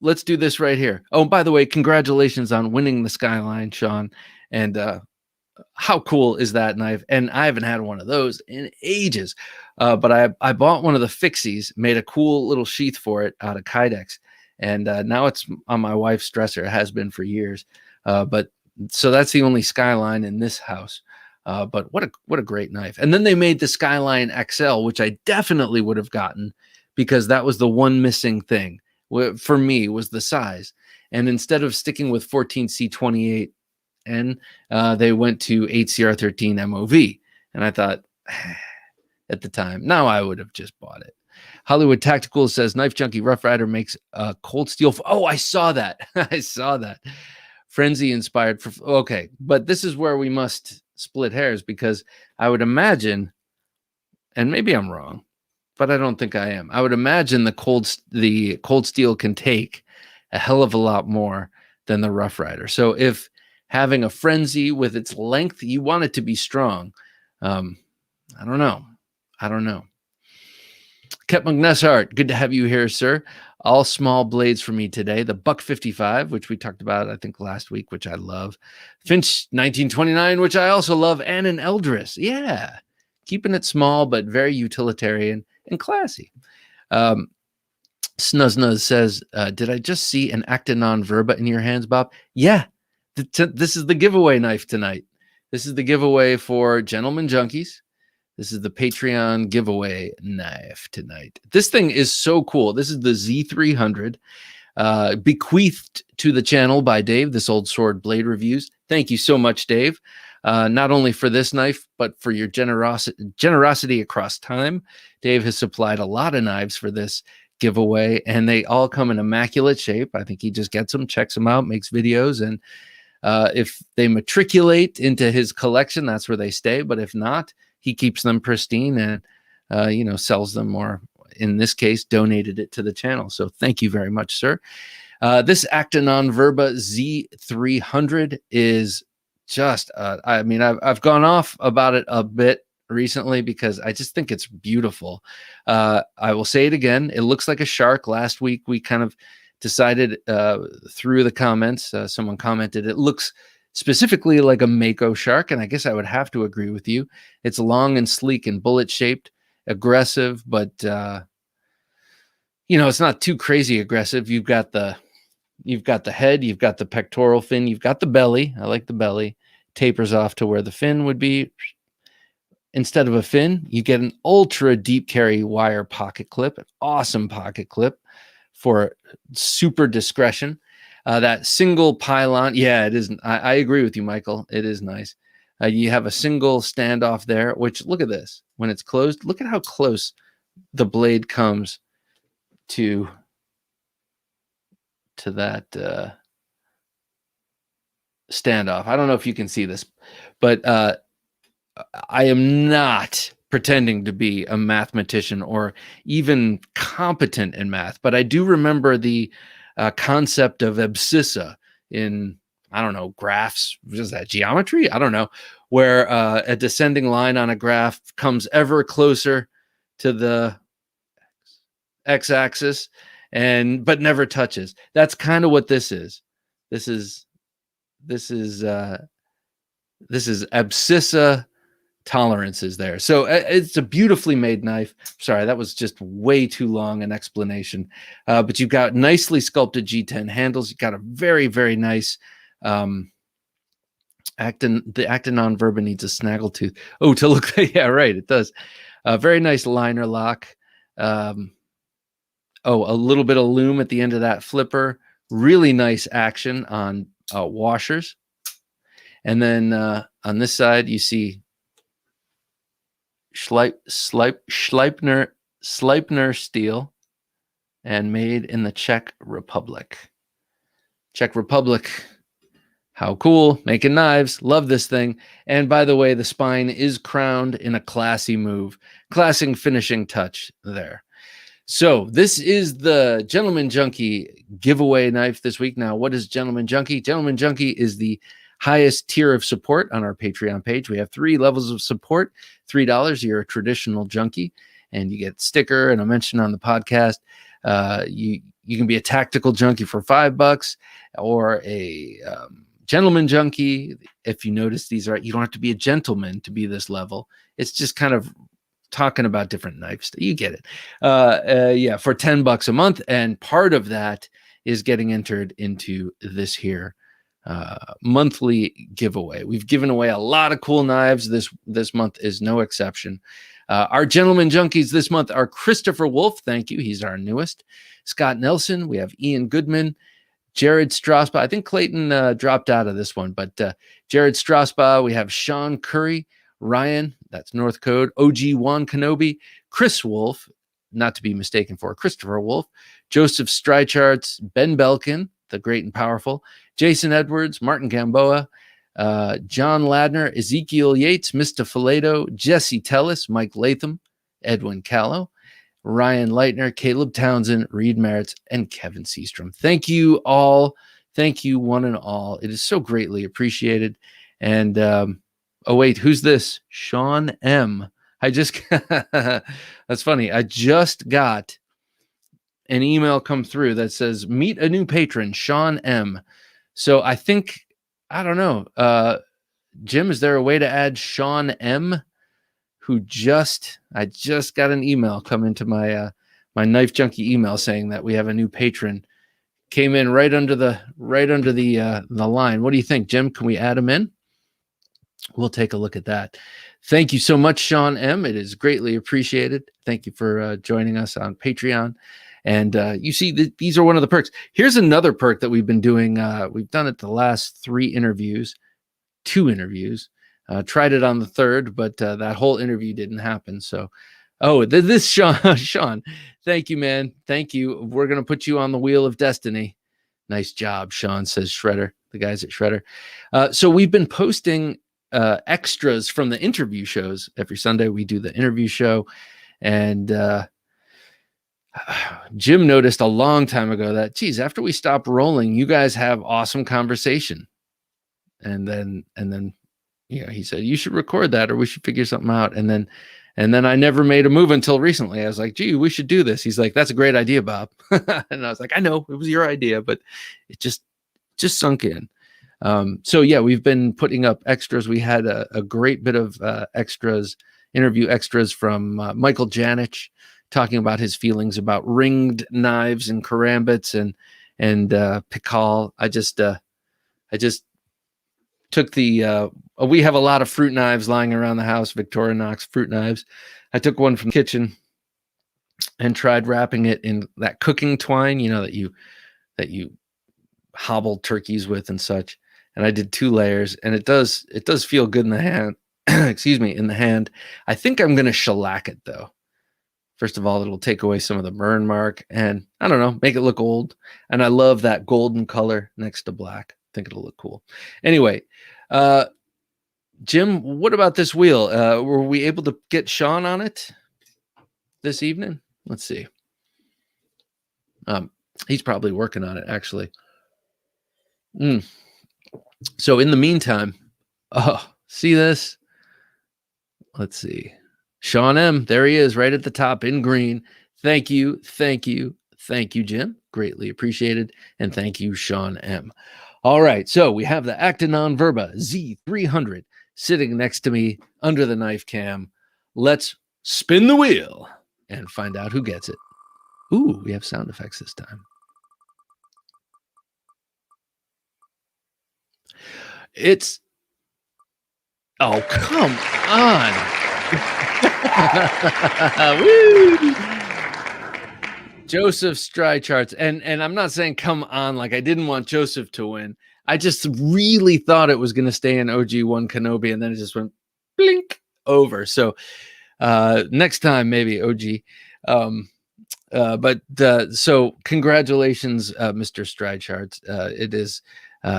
let's do this right here. Oh, by the way, congratulations on winning the Skyline, Sean. And how cool is that knife? And I haven't had one of those in ages. But I bought one of the fixies, made a cool little sheath for it out of Kydex, And now it's on my wife's dresser. It has been for years. But so that's the only Skyline in this house. But what a great knife. And then they made the Skyline XL, which I definitely would have gotten because that was the one missing thing for me was the size. And instead of sticking with 14C28, and they went to 8CR13 MOV. And I thought, at the time, now I would have just bought it. Hollywood Tactical says, Knife Junkie Rough Rider makes a cold steel. Oh, I saw that. I saw that. Frenzy inspired for, okay. But this is where we must split hairs because I would imagine, and maybe I'm wrong, but I don't think I am. I would imagine the cold steel can take a hell of a lot more than the Rough Rider. So if having a Frenzy with its length, you want it to be strong. I don't know. Kep McNessart, good to have you here, sir. All small blades for me today. The Buck 55, which we talked about, I think, last week, which I love. Finch 1929, which I also love. And an Eldris. Yeah. Keeping it small, but very utilitarian and classy. Snuznuz says, did I just see an Actinon Verba in your hands, Bob? Yeah. This is the giveaway knife tonight. This is the giveaway for Gentlreman Junkies. This is the Patreon giveaway knife tonight. This thing is so cool. This is the Z300, bequeathed to the channel by Dave, this old sword blade reviews. Thank you so much, Dave. Not only for this knife, but for your generosity across time. Dave has supplied a lot of knives for this giveaway, and they all come in immaculate shape. I think he just gets them, checks them out, makes videos, and if they matriculate into his collection, that's where they stay. But if not, he keeps them pristine and, sells them, or in this case, donated it to the channel. So thank you very much, sir. This Actinon Verba Z300 is just, I've gone off about it a bit recently because I just think it's beautiful. I will say it again. It looks like a shark. Last week, we kind of decided through the comments, someone commented, it looks specifically like a Mako shark, and I guess I would have to agree with you. It's long and sleek and bullet-shaped, aggressive, but it's not too crazy aggressive. You've got the head, you've got the pectoral fin, you've got the belly. I like the belly. Tapers off to where the fin would be. Instead of a fin, you get an ultra deep carry wire pocket clip, an awesome pocket clip for super discretion. That single pylon, yeah, it isn't. I agree with you, Michael. It is nice. You have a single standoff there, which, look at this. When it's closed, look at how close the blade comes to that standoff. I don't know if you can see this, but I am not pretending to be a mathematician or even competent in math, but I do remember the concept of abscissa in, I don't know, graphs. Is that geometry? I don't know. Where a descending line on a graph comes ever closer to the x-axis but never touches. That's kind of what this is. This is abscissa tolerances there. So it's a beautifully made knife. Sorry, that was just way too long an explanation. But you've got nicely sculpted G10 handles. You've got a very, very nice the Actinon Verba needs a snaggletooth. Oh, to look, yeah, right, it does. Very nice liner lock. A little bit of loom at the end of that flipper. Really nice action on washers. And then on this side, you see Sleipner steel, and made in the Czech Republic. Czech Republic, how cool, making knives, love this thing. And by the way, the spine is crowned in a classy move, classic finishing touch there. So this is the Gentlreman Junkie giveaway knife this week. Now, what is Gentlreman Junkie? Gentlreman Junkie is the highest tier of support on our Patreon page. We have 3 levels of support. $3, you're a traditional junkie, and you get sticker and a mention on the podcast. You can be a tactical junkie for $5, or a Gentlreman Junkie. If you notice, these are, you don't have to be a gentleman to be this level. It's just kind of talking about different knives. You get it. For $10 a month, and part of that is getting entered into this here monthly giveaway. We've given away a lot of cool knives. This month is no exception. Our Gentlreman Junkies this month are Christopher Wolf. Thank you. He's our newest. Scott Nelson. We have Ian Goodman. Jared Strasbaugh. I think Clayton dropped out of this one, but Jared Strasbaugh. We have Sean Curry. Ryan, that's North Code. OG Juan Kenobi. Chris Wolf, not to be mistaken for Christopher Wolf. Joseph Strycharts. Ben Belkin, the great and powerful. Jason Edwards. Martin Gamboa. John Ladner. Ezekiel Yates. Mr. Fileto. Jesse Tellis. Mike Latham. Edwin Callow. Ryan Leitner, Caleb Townsend, Reed Merritts, and Kevin Seastrom. Thank you all. Thank you, one and all. It is so greatly appreciated. And, oh, wait, who's this? Sean M. That's funny. I just got an email come through that says, meet a new patron, Sean M. So I think, I don't know. Jim, is there a way to add Sean M? I just got an email come into my my Knife Junkie email saying that we have a new patron. Came in right under the line. What do you think, Jim? Can we add him in? We'll take a look at that. Thank you so much, Sean M. It is greatly appreciated. Thank you for joining us on Patreon. And you see, these are one of the perks. Here's another perk that we've been doing. We've done it the last 2 interviews. Tried it on the 3rd, but that whole interview didn't happen. So, this Sean, thank you, man. Thank you. We're going to put you on the wheel of destiny. Nice job, Sean, says Shredder, the guys at Shredder. So we've been posting extras from the interview shows. Every Sunday we do the interview show. And Jim noticed a long time ago that, geez, after we stop rolling, you guys have awesome conversation. And then he said, you should record that or we should figure something out. And then I never made a move until recently. I was like, gee, we should do this. He's like, that's a great idea, Bob. And I was like, I know it was your idea, but it just sunk in. So yeah, we've been putting up extras. We had a great bit of interview extras from Michael Janich talking about his feelings about ringed knives and karambits and Pikal. I just took we have a lot of fruit knives lying around the house, Victorinox fruit knives. I took one from the kitchen and tried wrapping it in that cooking twine, that you hobble turkeys with and such. And I did 2 layers, and it does feel good in the hand. Excuse me, in the hand. I think I'm going to shellac it though. First of all, it'll take away some of the burn mark and I don't know, make it look old. And I love that golden color next to black. I think it'll look cool. Anyway, Jim, what about this wheel? Were we able to get Sean on it this evening? Let's see. He's probably working on it, actually. So in the meantime, see this? Let's see. Sean M. There he is, right at the top in green. Thank you, Jim. Greatly appreciated. And thank you, Sean M. All right, so we have the Actinon Verba Z300 sitting next to me under the knife cam. Let's spin the wheel and find out who gets it. Ooh, we have sound effects this time. Oh, come on. Woo! Joseph Strycharts. And I'm not saying come on, like I didn't want Joseph to win. I just really thought it was going to stay in OG One Kenobi, and then it just went blink over. So next time, maybe OG. So congratulations, Mr. Strycharts. It is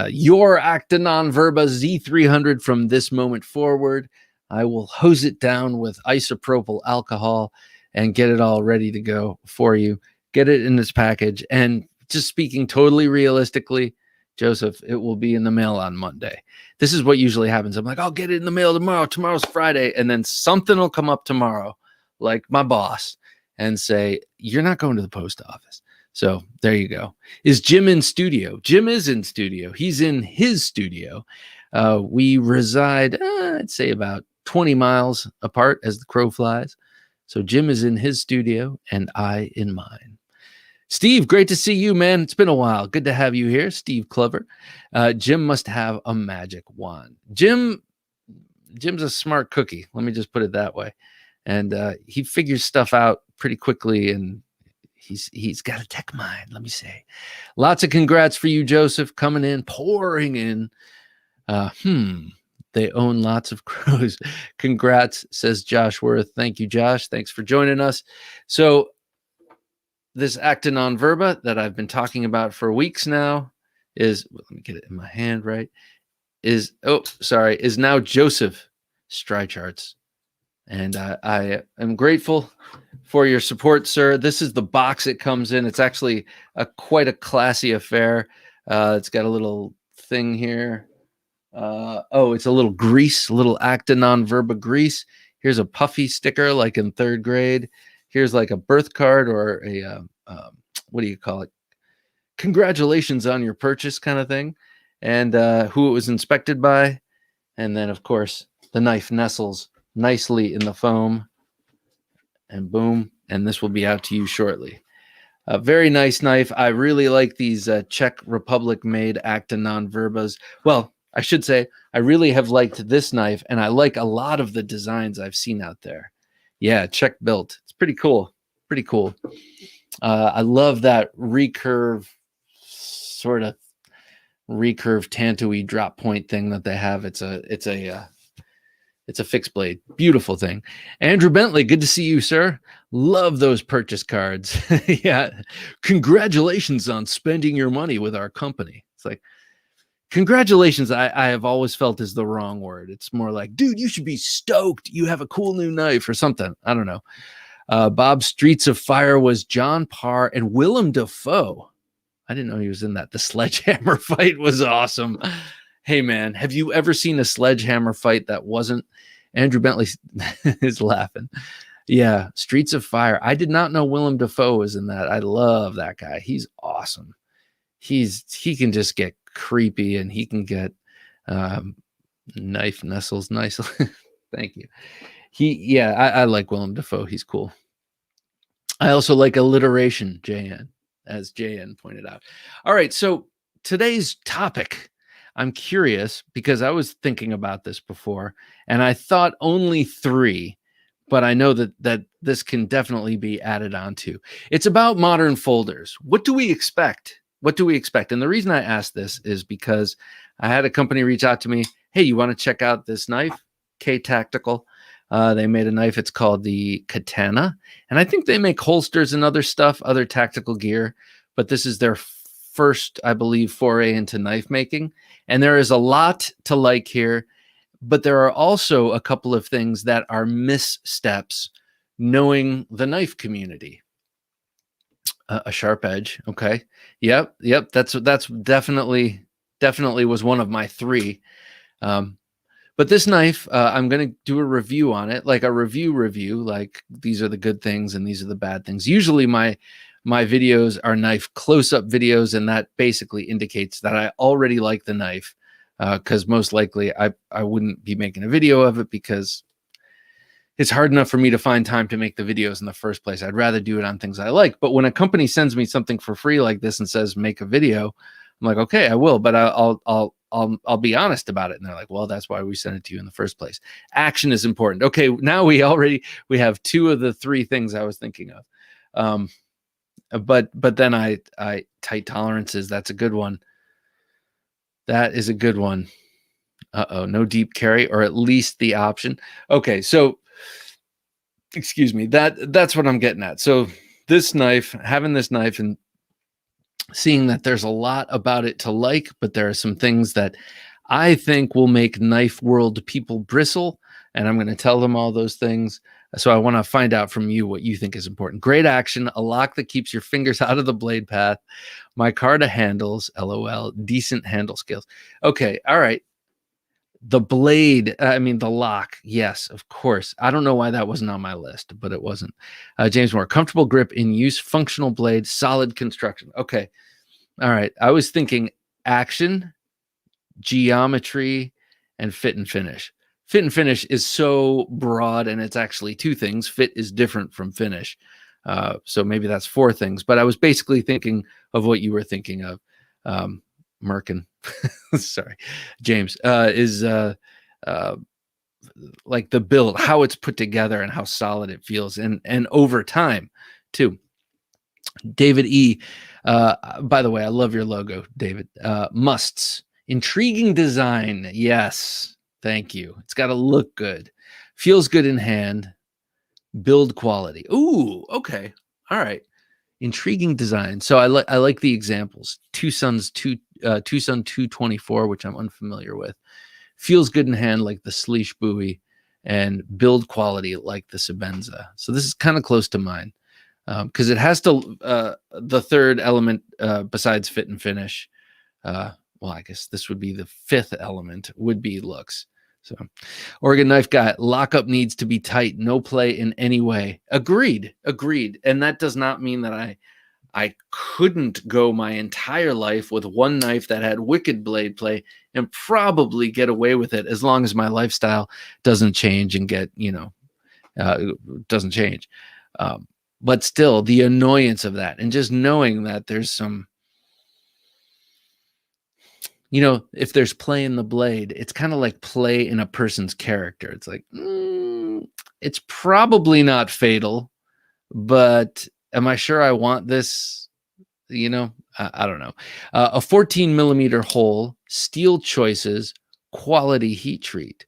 your Actinon Verba Z300 from this moment forward. I will hose it down with isopropyl alcohol and get it all ready to go for you. Get it in this package. And just speaking totally realistically, Joseph, it will be in the mail on Monday. This is what usually happens. I'm like, I'll get it in the mail tomorrow. Tomorrow's Friday. And then something will come up tomorrow, like my boss, and say, you're not going to the post office. So there you go. Is Jim in studio? Jim is in studio. He's in his studio. We reside, I'd say about 20 miles apart as the crow flies. So Jim is in his studio and I in mine. Steve, great to see you, man. It's been a while. Good to have you here, Steve Clover. Jim must have a magic wand. Jim's a smart cookie. Let me just put it that way. And he figures stuff out pretty quickly, and he's got a tech mind. Let me say, lots of congrats for you, Joseph, coming in, pouring in. They own lots of crows. Congrats, says Josh Worth. Thank you, Josh. Thanks for joining us. So this acta non verba that I've been talking about for weeks now is, let me get it in my hand right, is now Joseph Strychart's. And I am grateful for your support, sir. This is the box it comes in. It's actually quite a classy affair. It's got a little thing here. It's a little grease, little acta non verba grease. Here's a puffy sticker like in 3rd grade. Here's like a birth card or a, what do you call it? Congratulations on your purchase kind of thing. And who it was inspected by. And then, of course, the knife nestles nicely in the foam. And boom. And this will be out to you shortly. A very nice knife. I really like these Czech Republic made acta non verbas. Well, I should say I really have liked this knife, and I like a lot of the designs I've seen out there. Yeah, Czech built. It's pretty cool. Pretty cool. I love that recurve tanto-y drop point thing that they have. It's a fixed blade. Beautiful thing. Andrew Bentley, good to see you, sir. Love those purchase cards. Yeah. Congratulations on spending your money with our company. It's like, congratulations, I have always felt is the wrong word. It's more like, dude, you should be stoked. You have a cool new knife or something. I don't know. Bob Streets of Fire was John Parr and Willem Dafoe. I didn't know he was in that. The sledgehammer fight was awesome. Hey, man, have you ever seen a sledgehammer fight that wasn't? Andrew Bentley is laughing. Yeah, Streets of Fire. I did not know Willem Dafoe was in that. I love that guy. He's awesome. He can just get creepy, and he can get knife nestles nice. Thank you. I like Willem Dafoe. He's cool. I also like alliteration, JN, as JN pointed out. All right, so today's topic, I'm curious because I was thinking about this before, and I thought only 3, but I know that this can definitely be added onto. It's about modern folders. What do we expect? What do we expect? And the reason I asked this is because I had a company reach out to me. Hey, you want to check out this knife? K-Tactical. They made a knife. It's called the Katana. And I think they make holsters and other stuff, other tactical gear. But this is their first, I believe, foray into knife making. And there is a lot to like here. But there are also a couple of things that are missteps knowing the knife community. A sharp edge. Okay. Yep. That's definitely was one of my 3. But this knife, I'm going to do a review on it, like a review, like these are the good things and these are the bad things. Usually my videos are knife close-up videos, and that basically indicates that I already like the knife, because most likely I wouldn't be making a video of it because it's hard enough for me to find time to make the videos in the first place. I'd rather do it on things I like. But when a company sends me something for free like this and says, make a video, I'm like, okay, I will, but I'll be honest about it. And they're like, well, that's why we sent it to you in the first place. Action is important. Okay. Now we have 2 of the 3 things I was thinking of. But then I tight tolerances. That's a good one. That is a good one. No deep carry, or at least the option. Okay. So, excuse me, that's what I'm getting at. So this knife, having this knife and seeing that there's a lot about it to like, but there are some things that I think will make knife world people bristle, and I'm going to tell them all those things. So I want to find out from you what you think is important. Great action, a lock that keeps your fingers out of the blade path, micarta handles, LOL, decent handle skills. Okay, all right. The blade, the lock. Yes, of course. I don't know why that wasn't on my list, but it wasn't. James Moore, comfortable grip in use, functional blade, solid construction. Okay. All right. I was thinking action, geometry, and fit and finish. Fit and finish is so broad, and it's actually 2 things. Fit is different from finish. So maybe that's 4 things, but I was basically thinking of what you were thinking of. Merkin, sorry, James, is like the build, how it's put together and how solid it feels, and over time too. David E. By the way, I love your logo, David. Musts. Intriguing design. Yes. Thank you. It's got to look good. Feels good in hand. Build quality. Ooh, okay. All right. Intriguing design. So I like the examples. Tucson 224, which I'm unfamiliar with. Feels good in hand like the Sleesh buoy, and build quality like the Sebenza. So this is kind of close to mine. Because it has to, the third element besides fit and finish. Well, I guess this would be the 5th element, would be looks. So, Oregon Knife Guy, lockup needs to be tight, no play in any way. Agreed. And that does not mean that I couldn't go my entire life with one knife that had wicked blade play and probably get away with it as long as my lifestyle doesn't change and doesn't change. But still, the annoyance of that, and just knowing that there's some, if there's play in the blade, it's kind of like play in a person's character. It's like, it's probably not fatal, but am I sure I want this? I don't know. A 14 millimeter hole, steel choices, quality heat treat.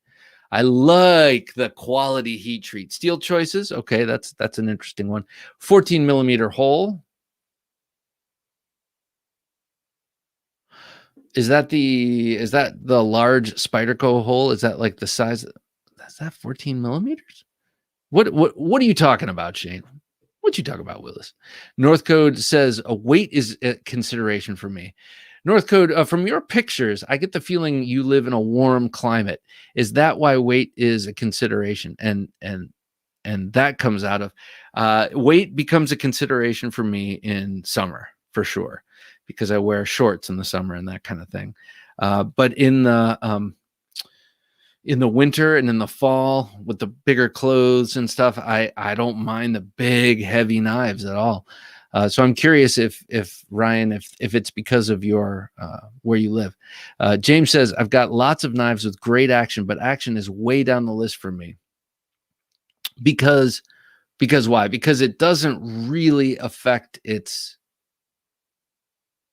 I like the quality heat treat. Steel choices. Okay, that's an interesting one. 14 millimeter hole. Is that the large Spyderco hole? Is that like the size? Is that 14 millimeters? What are you talking about, Shane? What you talking about, Willis? Northcode says a weight is a consideration for me. Northcode, from your pictures, I get the feeling you live in a warm climate. Is that why weight is a consideration? And that comes out of weight becomes a consideration for me in summer, for sure, because I wear shorts in the summer and that kind of thing. But in the winter and in the fall with the bigger clothes and stuff, I don't mind the big heavy knives at all. So I'm curious if Ryan, if it's because of your where you live. James says, I've got lots of knives with great action, but action is way down the list for me. Because why? Because it doesn't really affect its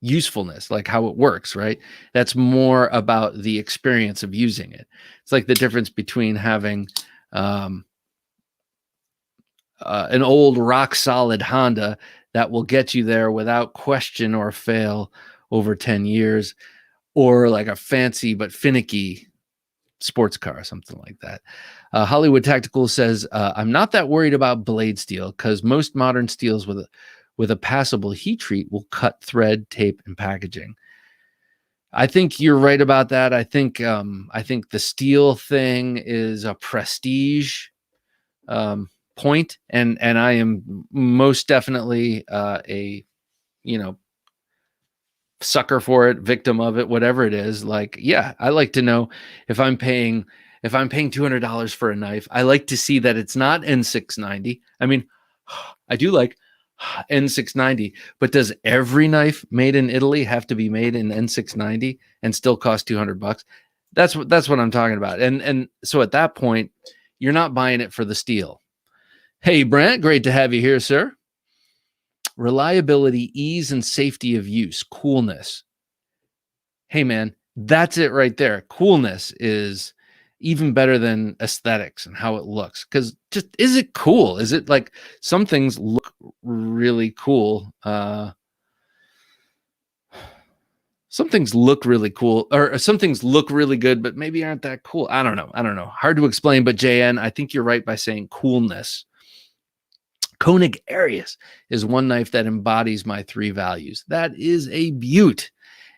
usefulness, like how it works, right? That's more about the experience of using it. It's like the difference between having an old rock solid Honda that will get you there without question or fail over 10 years, or like a fancy but finicky sports car or something like that. Hollywood Tactical says, I'm not that worried about blade steel because most modern steels with a passable heat treat will cut thread, tape, and packaging. I think you're right about that. I think the steel thing is a prestige point, and I am most definitely a sucker for it, victim of it, whatever it is. Like, yeah, I like to know if I'm paying $200 for a knife, I like to see that it's not N690. I mean, I do like N690, but does every knife made in Italy have to be made in N690 and still cost $200? That's what I'm talking about. And so at that point, you're not buying it for the steel. Hey, Brent, great to have you here, sir. Reliability, ease, and safety of use, coolness. Hey, man, that's it right there. Coolness is even better than aesthetics and how it looks. Because just, is it cool? Is it like some things look really cool? Some things look really cool, or some things look really good, but maybe aren't that cool. I don't know. Hard to explain, but JN, I think you're right by saying coolness. Koenig Arius is one knife that embodies my 3 values. That is a beaut.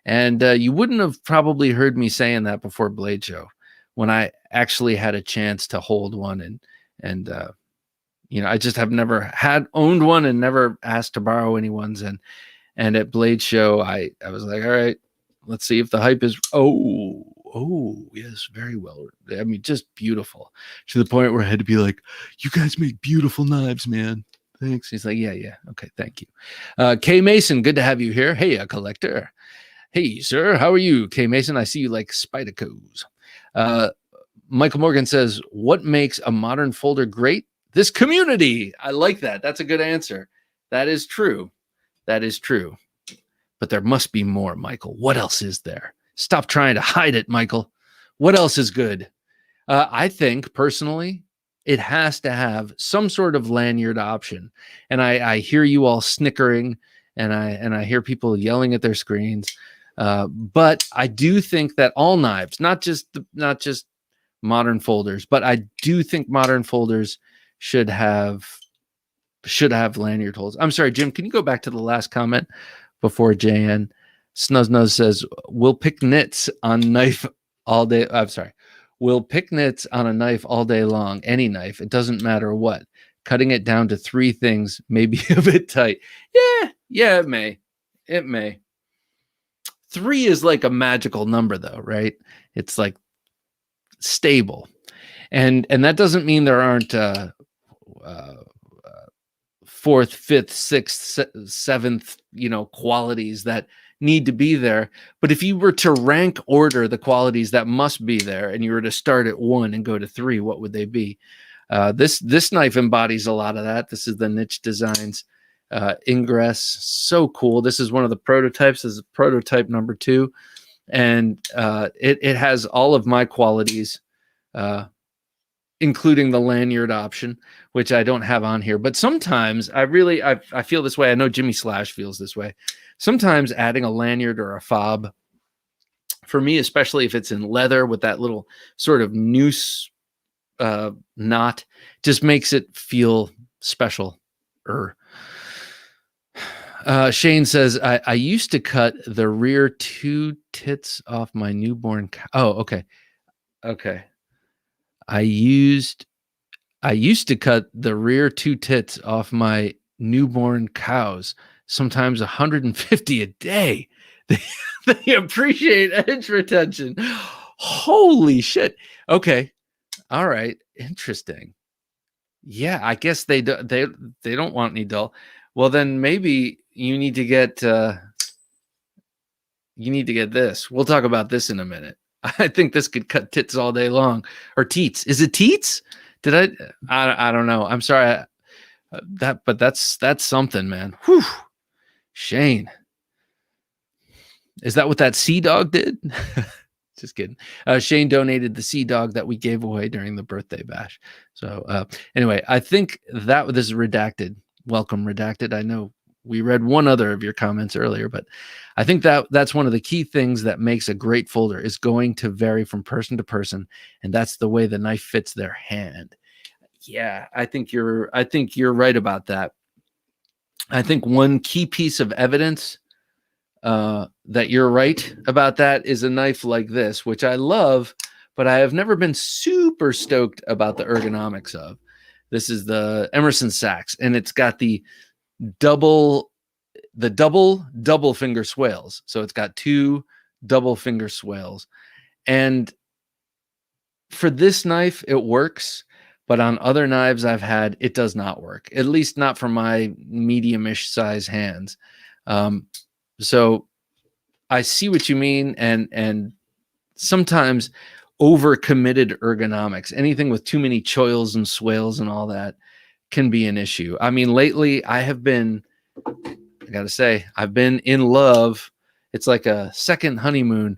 And you wouldn't have probably heard me saying that before Blade Show, when I actually had a chance to hold one and I just have never owned one and never asked to borrow anyone's. And at Blade Show, I was like, all right, let's see if the hype is, oh, yes, very well. I mean, just beautiful, to the point where I had to be like, you guys make beautiful knives, man. Thanks. He's like, yeah. Okay, thank you. K Mason, good to have you here. Hey, a collector. Hey, sir, how are you? K Mason, I see you like Spidicos. Michael Morgan says, what makes a modern folder great? This community. I like that. That's a good answer. That is true. That is true. But there must be more, Michael. What else is there? Stop trying to hide it, Michael. What else is good? I think personally, it has to have some sort of lanyard option. And I hear you all snickering, and I hear people yelling at their screens. But I do think that all knives, not just modern folders, but I do think modern folders should have lanyard holes. I'm sorry, Jim. Can you go back to the last comment before JN? Snuznuz says, "We'll pick nits on knife all day." I'm sorry. We'll pick nits on a knife all day long, any knife. It doesn't matter what. Cutting it down to 3 things may be a bit tight. Yeah, it may. It may. 3 is like a magical number, though, right? It's like stable. And that doesn't mean there aren't 4th, 5th, 6th, 7th, qualities that need to be there. But if you were to rank order the qualities that must be there, and you were to start at 1 and go to 3, what would they be? This knife embodies a lot of that. This is the Niche Designs Ingress. So cool. This is one of the prototypes. This is prototype number 2. And it has all of my qualities, including the lanyard option, which I don't have on here. But sometimes I feel this way. I know Jimmy Slash feels this way. Sometimes adding a lanyard or a fob, for me, especially if it's in leather with that little sort of noose knot, just makes it feel special. Shane says, I used to cut the rear 2 tits off my newborn cow. Oh, okay. Okay. I used to cut the rear 2 tits off my newborn cows, sometimes 150 a day. They appreciate edge retention. Holy shit. Okay. All right. Interesting. Yeah, I guess they don't want any dull. Well, then maybe you need to get this. We'll talk about this in a minute. I think this could cut tits all day long. Or teats. Is it teats? Did I don't know. I'm sorry. But that's something, man. Whew. Shane. Is that what that sea dog did? Just kidding. Shane donated the sea dog that we gave away during the birthday bash. So anyway, I think that this is redacted. Welcome, redacted. I know we read one other of your comments earlier, but I think that's one of the key things that makes a great folder is going to vary from person to person, and that's the way the knife fits their hand. Yeah, I think you're right about that. I think one key piece of evidence that you're right about that is a knife like this, which I love, but I have never been super stoked about the ergonomics of. This is the Emerson Sachs, and it's got the double finger swales. So it's got 2 double finger swales. And for this knife, it works. But on other knives I've had, it does not work, at least not for my medium-ish size hands. So I see what you mean. And sometimes overcommitted ergonomics, anything with too many choils and swales and all that, can be an issue. I mean, lately I've been in love. It's like a second honeymoon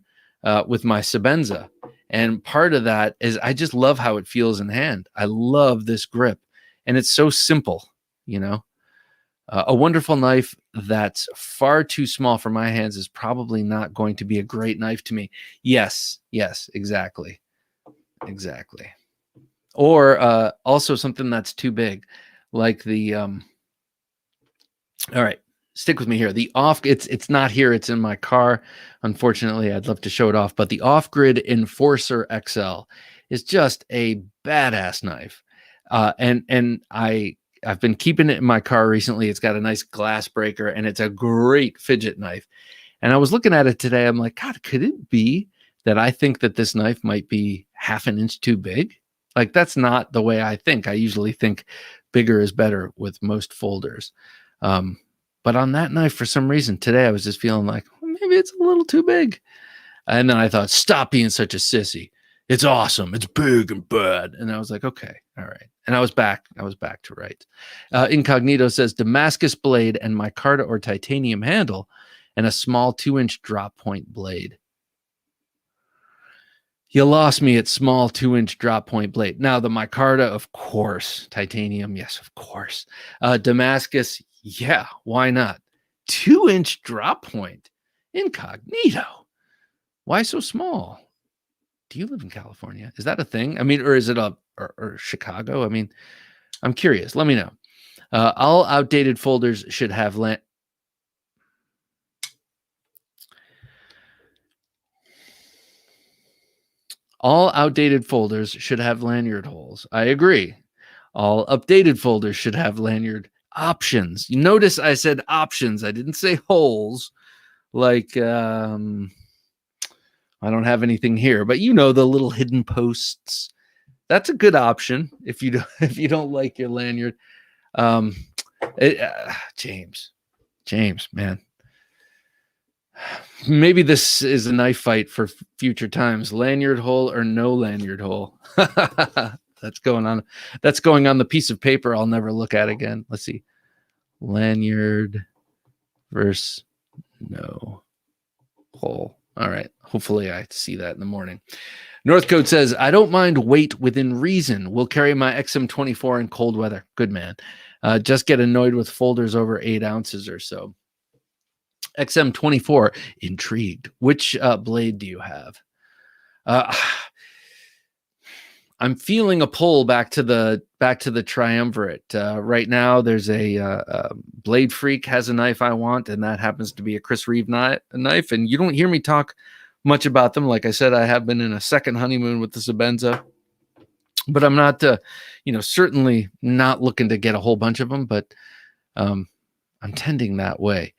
with my Sebenza. And part of that is I just love how it feels in hand. I love this grip, and it's so simple, a wonderful knife that's far too small for my hands is probably not going to be a great knife to me. Yes, exactly. Or also something that's too big, like the all right, stick with me here. The it's not here, it's in my car. Unfortunately, I'd love to show it off, but the Off-Grid Enforcer XL is just a badass knife. And I've been keeping it in my car recently. It's got a nice glass breaker, and it's a great fidget knife. And I was looking at it today. I'm like, God, could it be that I think that this knife might be half an inch too big? Like, that's not the way I think. I usually think bigger is better with most folders. But on that knife, for some reason, today I was just feeling like, well, maybe it's a little too big. And then I thought, stop being such a sissy. It's awesome. It's big and bad. And I was like, okay, all right. And I was back to right. Incognito says Damascus blade and micarta or titanium handle and a small 2-inch drop point blade. You lost me at small 2-inch drop point blade. Now the micarta, of course. Titanium, yes, of course. Damascus, yeah, why not? 2-inch drop point. Incognito. Why so small? Do you live in California? Is that a thing? I mean, or is it or Chicago? I mean, I'm curious. Let me know. All outdated folders should have All outdated folders should have lanyard holes. I agree. All updated folders should have lanyard options. You notice I said options. I didn't say holes. Like, I don't have anything here, but you know, the little hidden posts. That's a good option if you don't like your lanyard. James, man. Maybe this is a knife fight for future times. Lanyard hole or no lanyard hole. That's going on the piece of paper I'll never look at again. Let's see. Lanyard versus no hole. All right. Hopefully I see that in the morning. Northcote says, I don't mind weight within reason. We'll carry my XM24 in cold weather. Good man. Just get annoyed with folders over 8 ounces or so. XM24, intrigued. Which blade do you have? I'm feeling a pull back to the triumvirate. Right now, there's a Blade Freak has a knife I want, and that happens to be a Chris Reeve knife. And you don't hear me talk much about them. Like I said, I have been in a second honeymoon with the Sebenza, but I'm not, certainly not looking to get a whole bunch of them. But I'm tending that way.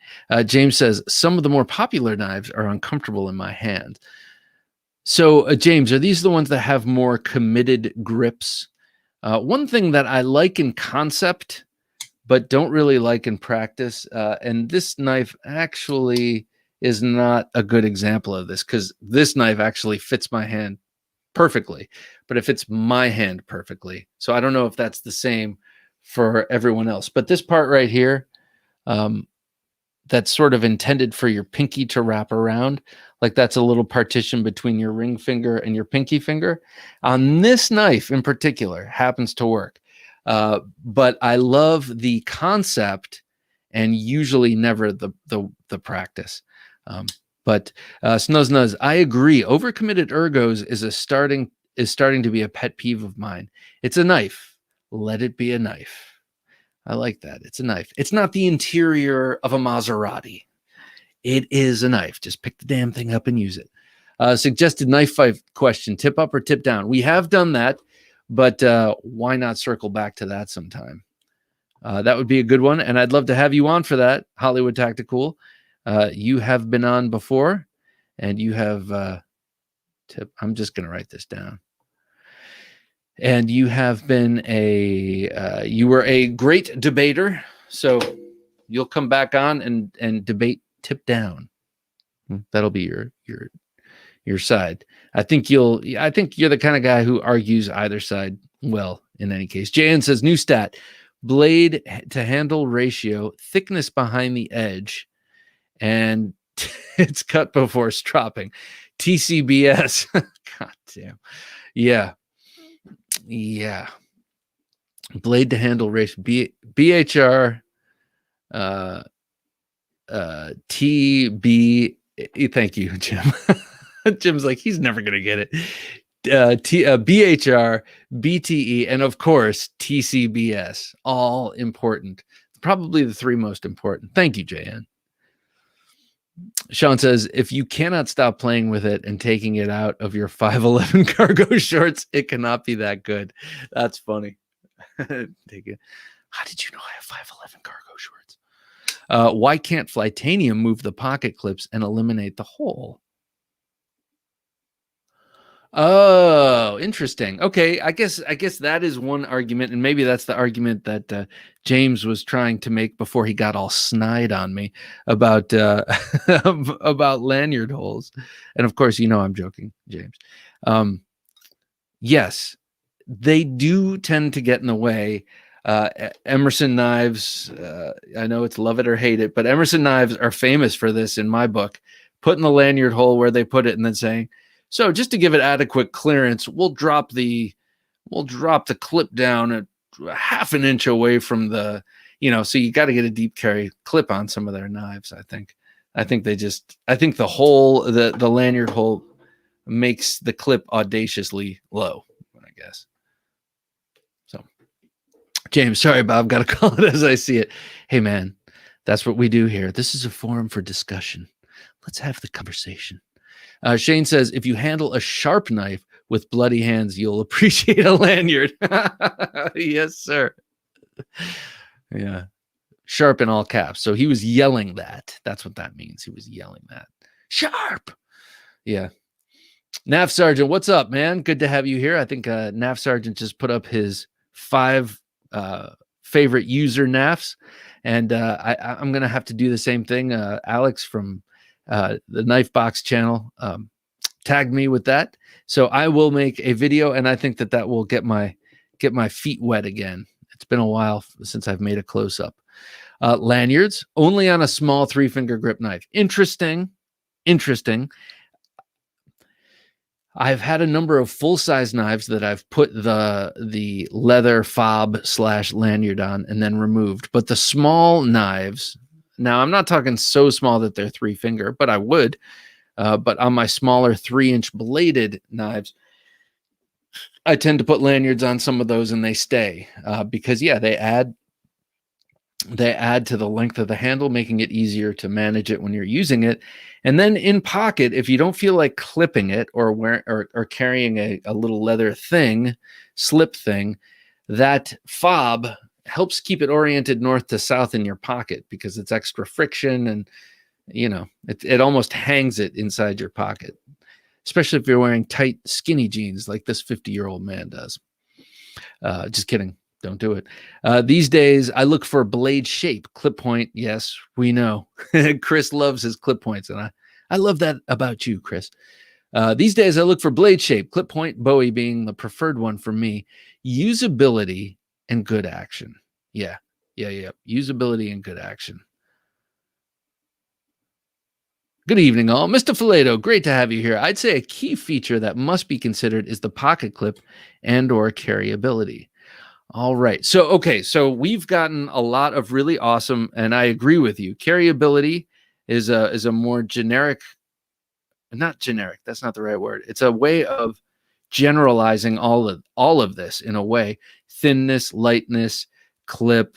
James says some of the more popular knives are uncomfortable in my hand. So, James, are these the ones that have more committed grips? One thing that I like in concept, but don't really like in practice, and this knife actually is not a good example of this because this knife actually fits my hand perfectly, but it fits my hand perfectly. So I don't know if that's the same for everyone else. But this part right here, that's sort of intended for your pinky to wrap around. Like that's a little partition between your ring finger and your pinky finger. On this knife in particular, happens to work. But I love the concept and usually never the practice. But Snuzz, I agree. Overcommitted ergos is starting to be a pet peeve of mine. It's a knife. Let it be a knife. I like that. It's a knife. It's not the interior of a Maserati. It is a knife. Just pick the damn thing up and use it. Suggested knife fight question, tip up or tip down? We have done that, but why not circle back to that sometime? That would be a good one, and I'd love to have you on for that, Hollywood Tactical. You have been on before, and you have tip. I'm just going to write this down. And you have been you were a great debater, so you'll come back on and debate tip down. That'll be your side. I think you're the kind of guy who argues either side well in any case. Jan says new stat: blade to handle ratio, thickness behind the edge, and it's cut before stropping. TCBS. God damn. Yeah. Blade to handle ratio. BHR TB. Thank you, Jim. Jim's like, he's never gonna get it. BHR, BTE, and of course TCBS. All important. Probably the 3 most important. Thank you, JN. Sean says, if you cannot stop playing with it and taking it out of your 511 cargo shorts, it cannot be that good. That's funny. Take it. How did you know I have 511 cargo shorts? Why can't Flytanium move the pocket clips and eliminate the hole? Oh, interesting. Okay, I guess that is one argument, and maybe that's the argument that James was trying to make before he got all snide on me about about lanyard holes. And of course, I'm joking, James. Um, yes, they do tend to get in the way. Emerson knives, I know it's love it or hate it, but Emerson knives are famous for this in my book, putting the lanyard hole where they put it and then saying, so just to give it adequate clearance, we'll drop the clip down a half an inch away from so you got to get a deep carry clip on some of their knives. I think the lanyard hole makes the clip audaciously low, I guess. So, James, sorry, Bob, got to call it as I see it. Hey, man, that's what we do here. This is a forum for discussion. Let's have the conversation. Shane says, if you handle a sharp knife with bloody hands, you'll appreciate a lanyard. Yes, sir. Yeah. Sharp in all caps. So he was yelling that. That's what that means. He was yelling that. Sharp. Yeah. Nav Sergeant, what's up, man? Good to have you here. I think Nav Sergeant just put up his 5 favorite user NAFs, and I'm going to have to do the same thing. Alex from the Knife Box channel tagged me with that, so I will make a video, and I think that will get my feet wet again. It's been a while since I've made a close-up. Lanyards only on a small 3-finger grip knife. Interesting. I've had a number of full-size knives that I've put the leather fob / lanyard on and then removed. But the small knives, now I'm not talking so small that they're 3-finger, but I would. But on my smaller 3-inch bladed knives, I tend to put lanyards on some of those and they stay because, they add to the length of the handle, making it easier to manage it when you're using it. And then in pocket, if you don't feel like clipping it or carrying a little leather slip thing, that fob helps keep it oriented north to south in your pocket because it's extra friction and, it almost hangs it inside your pocket, especially if you're wearing tight, skinny jeans like this 50-year-old man does. Just kidding. Don't do it. These days, I look for blade shape, clip point. Yes, we know. Chris loves his clip points, and I love that about you, Chris. These days, I look for blade shape, clip point, Bowie being the preferred one for me. Usability and good action. Yeah. Usability and good action. Good evening, all. Mr. Fileto, great to have you here. I'd say a key feature that must be considered is the pocket clip and/or carryability. All right. So we've gotten a lot of really awesome, and I agree with you. Carryability is a more generic, not generic. That's not the right word. It's a way of generalizing all of this in a way. Thinness, lightness, clip,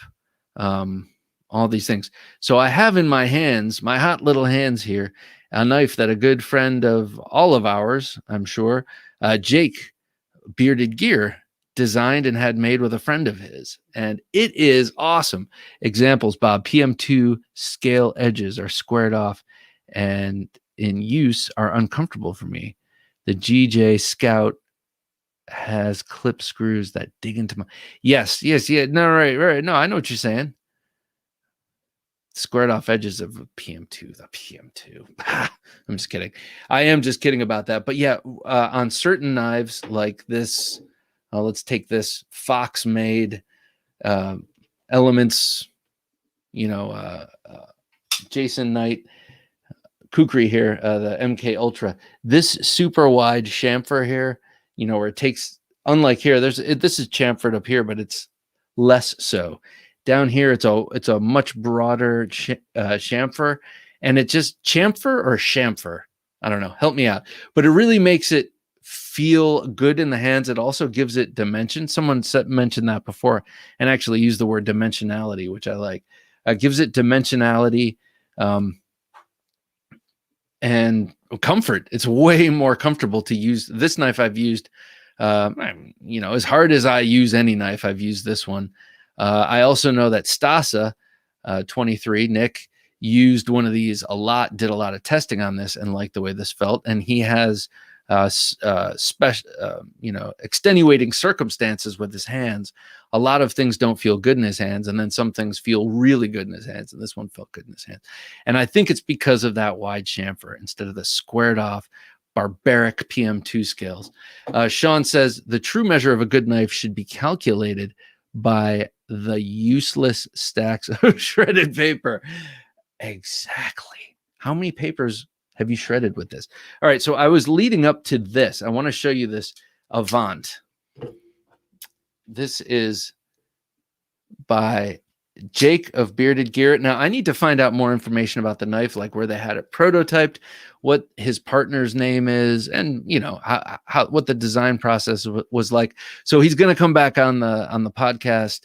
all these things. So I have in my hands, my hot little hands here, a knife that a good friend of all of ours, I'm sure, Jake Bearded Gear, designed and had made with a friend of his, and it is awesome. Examples, Bob: PM2 scale edges are squared off and in use are uncomfortable for me. The GJ Scout has clip screws that dig into my no, right, no, I know what you're saying. Squared off edges of a PM2, the PM2. I'm just kidding. I am just kidding about that. But on certain knives like this, let's take this Fox made Elements, Jason Knight kukri here, the MK Ultra. This super wide chamfer here, where it takes, unlike here, this is chamfered up here, but it's less so. Down here, it's a much broader chamfer, and it just chamfer or chamfer. I don't know. Help me out. But it really makes it feel good in the hands. It also gives it dimension. Someone mentioned that before and actually used the word dimensionality, which I like. Gives it dimensionality and comfort. It's way more comfortable to use. This knife I've used, as hard as I use any knife, I've used this one. I also know that Stasa 23, Nick, used one of these a lot, did a lot of testing on this and liked the way this felt. And he has extenuating circumstances with his hands. A lot of things don't feel good in his hands, and then some things feel really good in his hands, and this one felt good in his hands. And I think it's because of that wide chamfer instead of the squared off barbaric PM2 scales. Sean says the true measure of a good knife should be calculated by the useless stacks of shredded paper. Exactly. How many papers have you shredded with this? All right, so I was leading up to this. I want to show you this Avant. This is by Jake of Bearded Gear. Now, I need to find out more information about the knife, like where they had it prototyped, what his partner's name is, and how what the design process was like. So he's going to come back on the podcast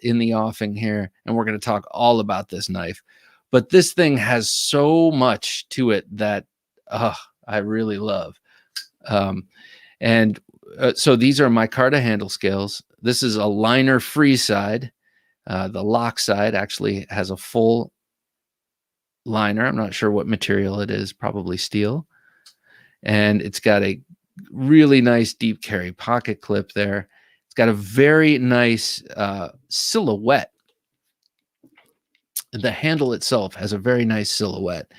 in the offing here, and we're going to talk all about this knife. But this thing has so much to it that I really love. So these are micarta handle scales. This is a liner free side. The lock side actually has a full liner. I'm not sure what material it is, probably steel. And it's got a really nice deep carry pocket clip there. It's got a very nice silhouette. The handle itself has a very nice silhouette.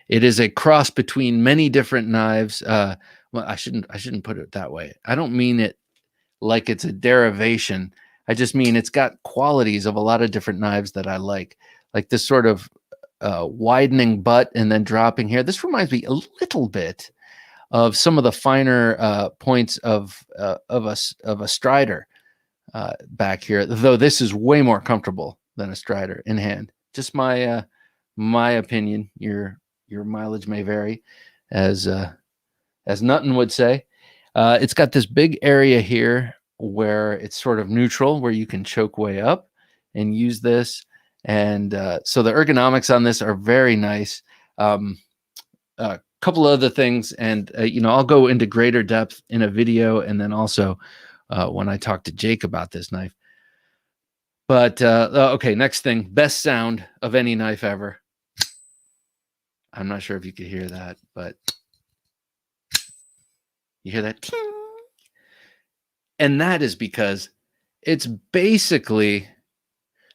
It is a cross between many different knives. Well, I shouldn't put it that way. I don't mean it like it's a derivation. I just mean it's got qualities of a lot of different knives that I like this sort of widening butt and then dropping here. This reminds me a little bit of some of the finer points of a Strider back here, though this is way more comfortable than a Strider in hand. Just my opinion. Your mileage may vary, as Nutton would say. It's got this big area here where it's sort of neutral, where you can choke way up and use this. And so the ergonomics on this are very nice. A couple other things, and I'll go into greater depth in a video, and then also when I talk to Jake about this knife. But okay, next thing, best sound of any knife ever. I'm not sure if you could hear that, but you hear that? Ting! And that is because it's basically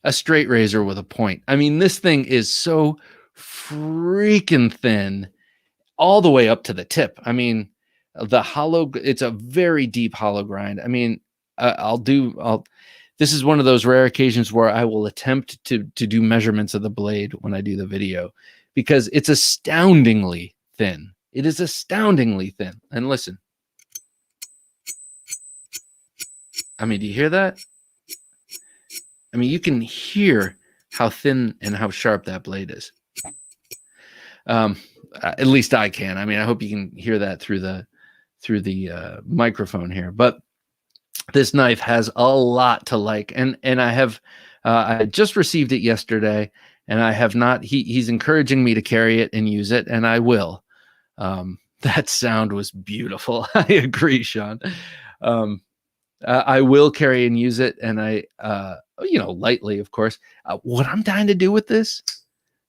a straight razor with a point. I mean, this thing is so freaking thin all the way up to the tip. I mean, it's a very deep hollow grind. I mean, this is one of those rare occasions where I will attempt to do measurements of the blade when I do the video, because it's astoundingly thin. It is astoundingly thin. And listen. I mean, do you hear that? I mean, you can hear how thin and how sharp that blade is. At least I can. I mean, I hope you can hear that through the microphone here. But this knife has a lot to like, and I just received it yesterday, and I have not. He's encouraging me to carry it and use it, and I will. That sound was beautiful. I agree, Sean. I will carry and use it, and I lightly, of course. What I'm dying to do with this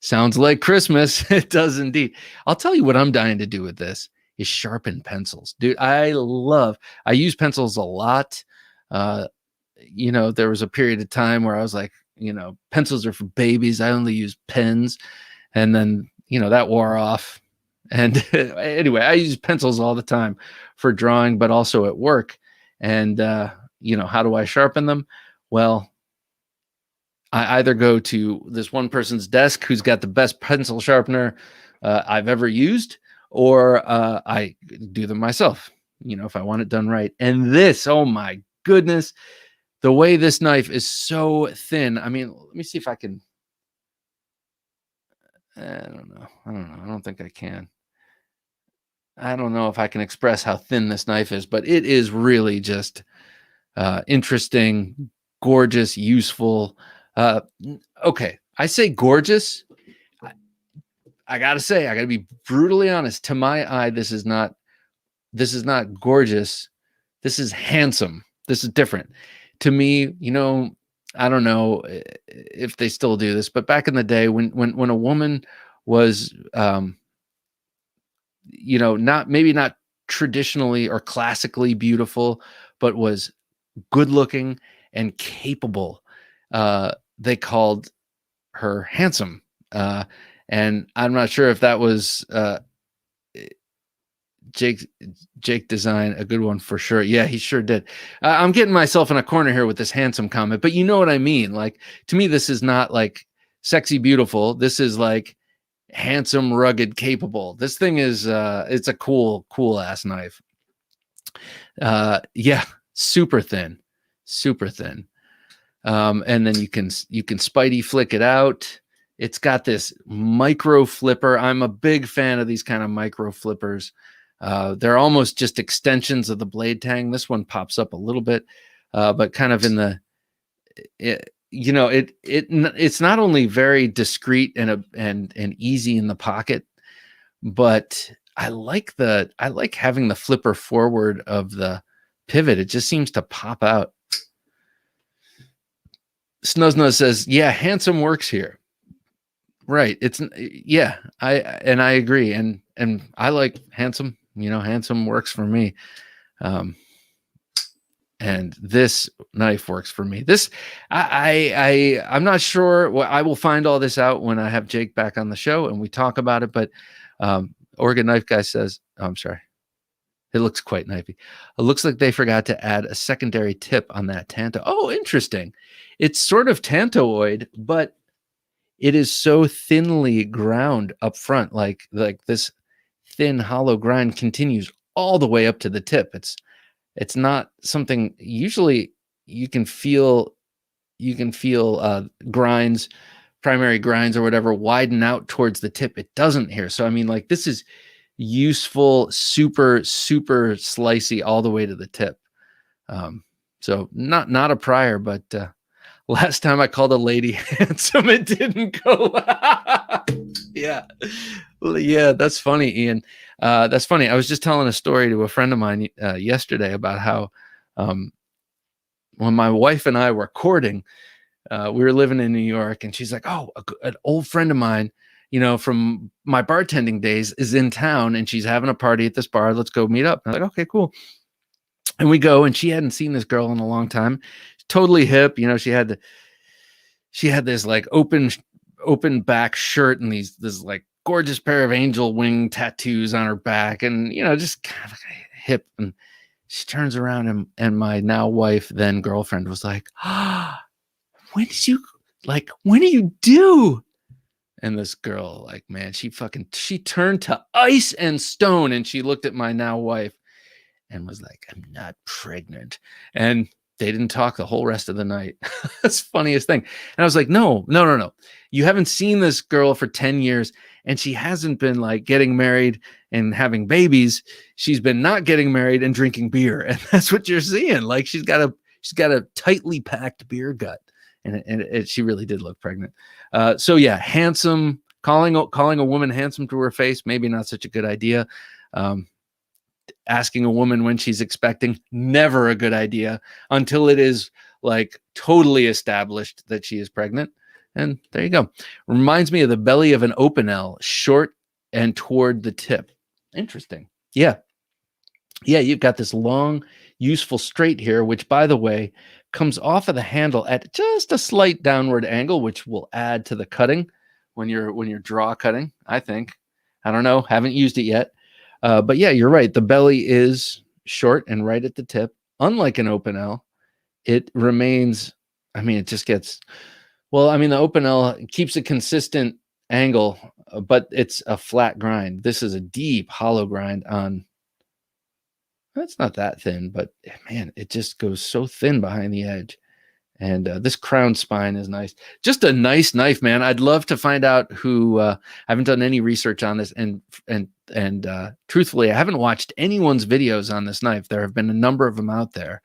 sounds like Christmas. It does indeed. I'll tell you what I'm dying to do with this is sharpen pencils, dude. I use pencils a lot. There was a period of time where I was like, pencils are for babies. I only use pens, and then that wore off. And anyway, I use pencils all the time for drawing, but also at work. And, how do I sharpen them? Well, I either go to this one person's desk who's got the best pencil sharpener I've ever used, or I do them myself, if I want it done right. And this, oh my goodness, the way this knife is so thin. I mean, let me see if I can. I don't know. I don't think I can. I don't know if I can express how thin this knife is, but it is really just interesting, gorgeous, useful. Okay, I say gorgeous. I gotta be brutally honest. To my eye, this is not gorgeous. This is handsome. This is different. To me, I don't know if they still do this, but back in the day when a woman was not traditionally or classically beautiful, but was good looking and capable. They called her handsome. And I'm not sure if that was Jake design a good one for sure. Yeah, he sure did. I'm getting myself in a corner here with this handsome comment, but you know what I mean? Like, to me, this is not like sexy, beautiful. This is like handsome, rugged, capable. This thing is, it's a cool ass knife. Yeah, super thin. And then you can Spidey flick it out. It's got this micro flipper. I'm a big fan of these kind of micro flippers. They're almost just extensions of the blade tang. This one pops up a little bit, but kind of in the, it's not only very discreet and easy in the pocket, but I like having the flipper forward of the pivot. It just seems to pop out. Snuzznuz says, yeah, handsome works here. Right. I agree. And I like handsome, handsome works for me. And this knife works for me. I'm not sure. Well, I will find all this out when I have Jake back on the show and we talk about it. But Oregon Knife Guy says, I'm sorry. It looks quite knifey. It looks like they forgot to add a secondary tip on that tanto. Oh, interesting. It's sort of tantoid, but it is so thinly ground up front. Like this thin hollow grind continues all the way up to the tip. It's not something usually you can feel grinds, primary grinds or whatever widen out towards the tip. It doesn't here. So I mean, like, this is useful, super slicey all the way to the tip. So not a prior, but last time I called a lady handsome, it didn't go. Yeah, that's funny, Ian. That's funny. I was just telling a story to a friend of mine yesterday about how when my wife and I were courting, we were living in New York, and she's like, "Oh, an old friend of mine, from my bartending days is in town, and she's having a party at this bar. Let's go meet up." And I'm like, "Okay, cool." And we go, and she hadn't seen this girl in a long time. Totally hip, she had this like open back shirt and this like gorgeous pair of angel wing tattoos on her back, and just kind of hip. And she turns around, and my now wife, then girlfriend, was like, when do you do? And this girl, like, man, she turned to ice and stone, and she looked at my now wife and was like, "I'm not pregnant." And they didn't talk the whole rest of the night. That's the funniest thing. And I was like, no. You haven't seen this girl for 10 years, and she hasn't been like getting married and having babies. She's been not getting married and drinking beer. And that's what you're seeing. Like, she's got a tightly packed beer gut. And she really did look pregnant. So yeah, handsome, calling a woman handsome to her face, maybe not such a good idea. Asking a woman when she's expecting, never a good idea until it is like totally established that she is pregnant. And there you go. Reminds me of the belly of an open L, short and toward the tip. Interesting. Yeah, you've got this long, useful straight here, which, by the way, comes off of the handle at just a slight downward angle, which will add to the cutting when you're draw cutting, I think. I don't know. Haven't used it yet. But yeah, you're right. The belly is short and right at the tip. Unlike an open L, it remains, it just gets, the open L keeps a consistent angle, but it's a flat grind. This is a deep hollow grind on, it's not that thin, but man, it just goes so thin behind the edge. And this crown spine is nice. Just a nice knife, man. I'd love to find out who. I haven't done any research on this, and truthfully, I haven't watched anyone's videos on this knife. There have been a number of them out there,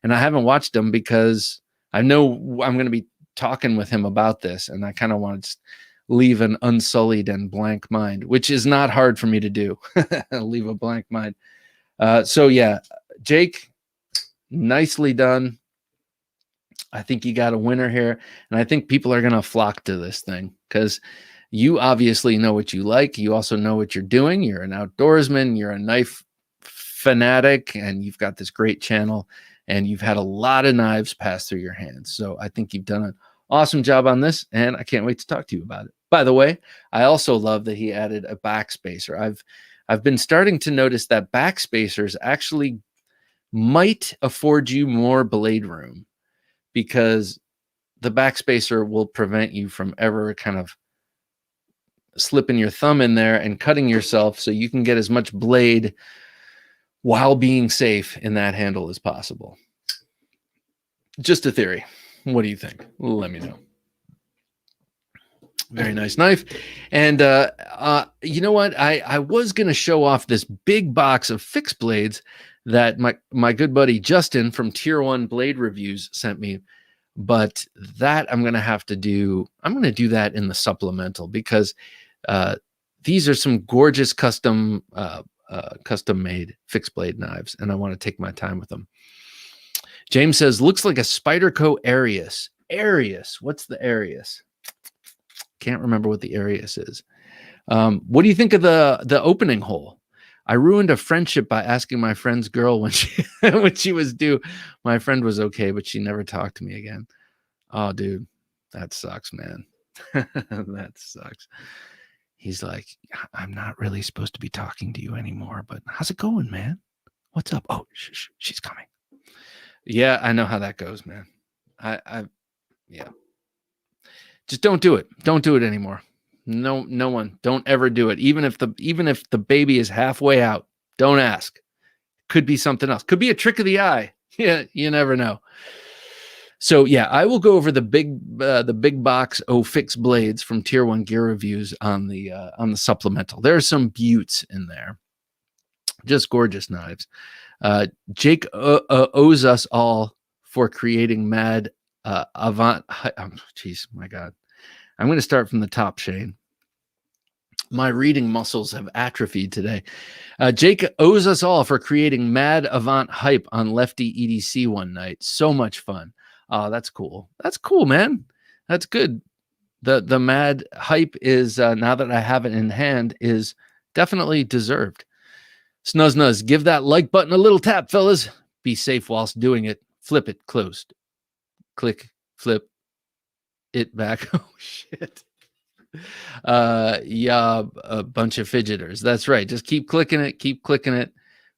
and I haven't watched them because I know I'm going to be talking with him about this, and I kind of want to leave an unsullied and blank mind, which is not hard for me to do. Leave a blank mind. So yeah, Jake, nicely done. I think you got a winner here, and I think people are going to flock to this thing because you obviously know what you like. You also know what you're doing. You're an outdoorsman. You're a knife fanatic and you've got this great channel and you've had a lot of knives pass through your hands. So I think you've done an awesome job on this, and I can't wait to talk to you about it. By the way, I also love that he added a backspacer. I've been starting to notice that backspacers actually might afford you more blade room, because the backspacer will prevent you from ever kind of slipping your thumb in there and cutting yourself, so you can get as much blade while being safe in that handle as possible. Just a theory. What do you think? Let me know. Very nice knife. And you know what? I was going to show off this big box of fixed blades that my good buddy Justin from Tier 1 Blade Reviews sent me. But that I'm going to have to do. I'm going to do that in the supplemental, because these are some gorgeous custom made fixed blade knives, and I want to take my time with them. James says, looks like a Spyderco Arius. Arius. What's the Arius? Can't remember what the Arius is. What do you think of the opening hole? I ruined a friendship by asking my friend's girl when she when she was due. My friend was okay, but she never talked to me again. Oh, dude, that sucks, man. That sucks. He's like, I'm not really supposed to be talking to you anymore, but how's it going, man? What's up? Oh, she's coming. Yeah, I know how that goes, man. Yeah. Just don't do it. Don't do it anymore. No one. Don't ever do it. Even if the baby is halfway out, don't ask. Could be something else. Could be a trick of the eye. Yeah, you never know. So yeah, I will go over the big box fixed blades from Tier 1 Gear Reviews on the supplemental. There are some beauts in there. Just gorgeous knives. Jake owes us all for creating mad avant. Jeez, my God. I'm going to start from the top, Shane. My reading muscles have atrophied today. Jake owes us all for creating mad avant hype on Lefty EDC one night. So much fun. Oh, that's cool. That's cool, man. That's good. The mad hype is, now that I have it in hand, is definitely deserved. Snuz, give that like button a little tap, fellas. Be safe whilst doing it. Flip it closed. Click, flip it back. Oh, shit. Yeah, a bunch of fidgeters. That's right. Just keep clicking it,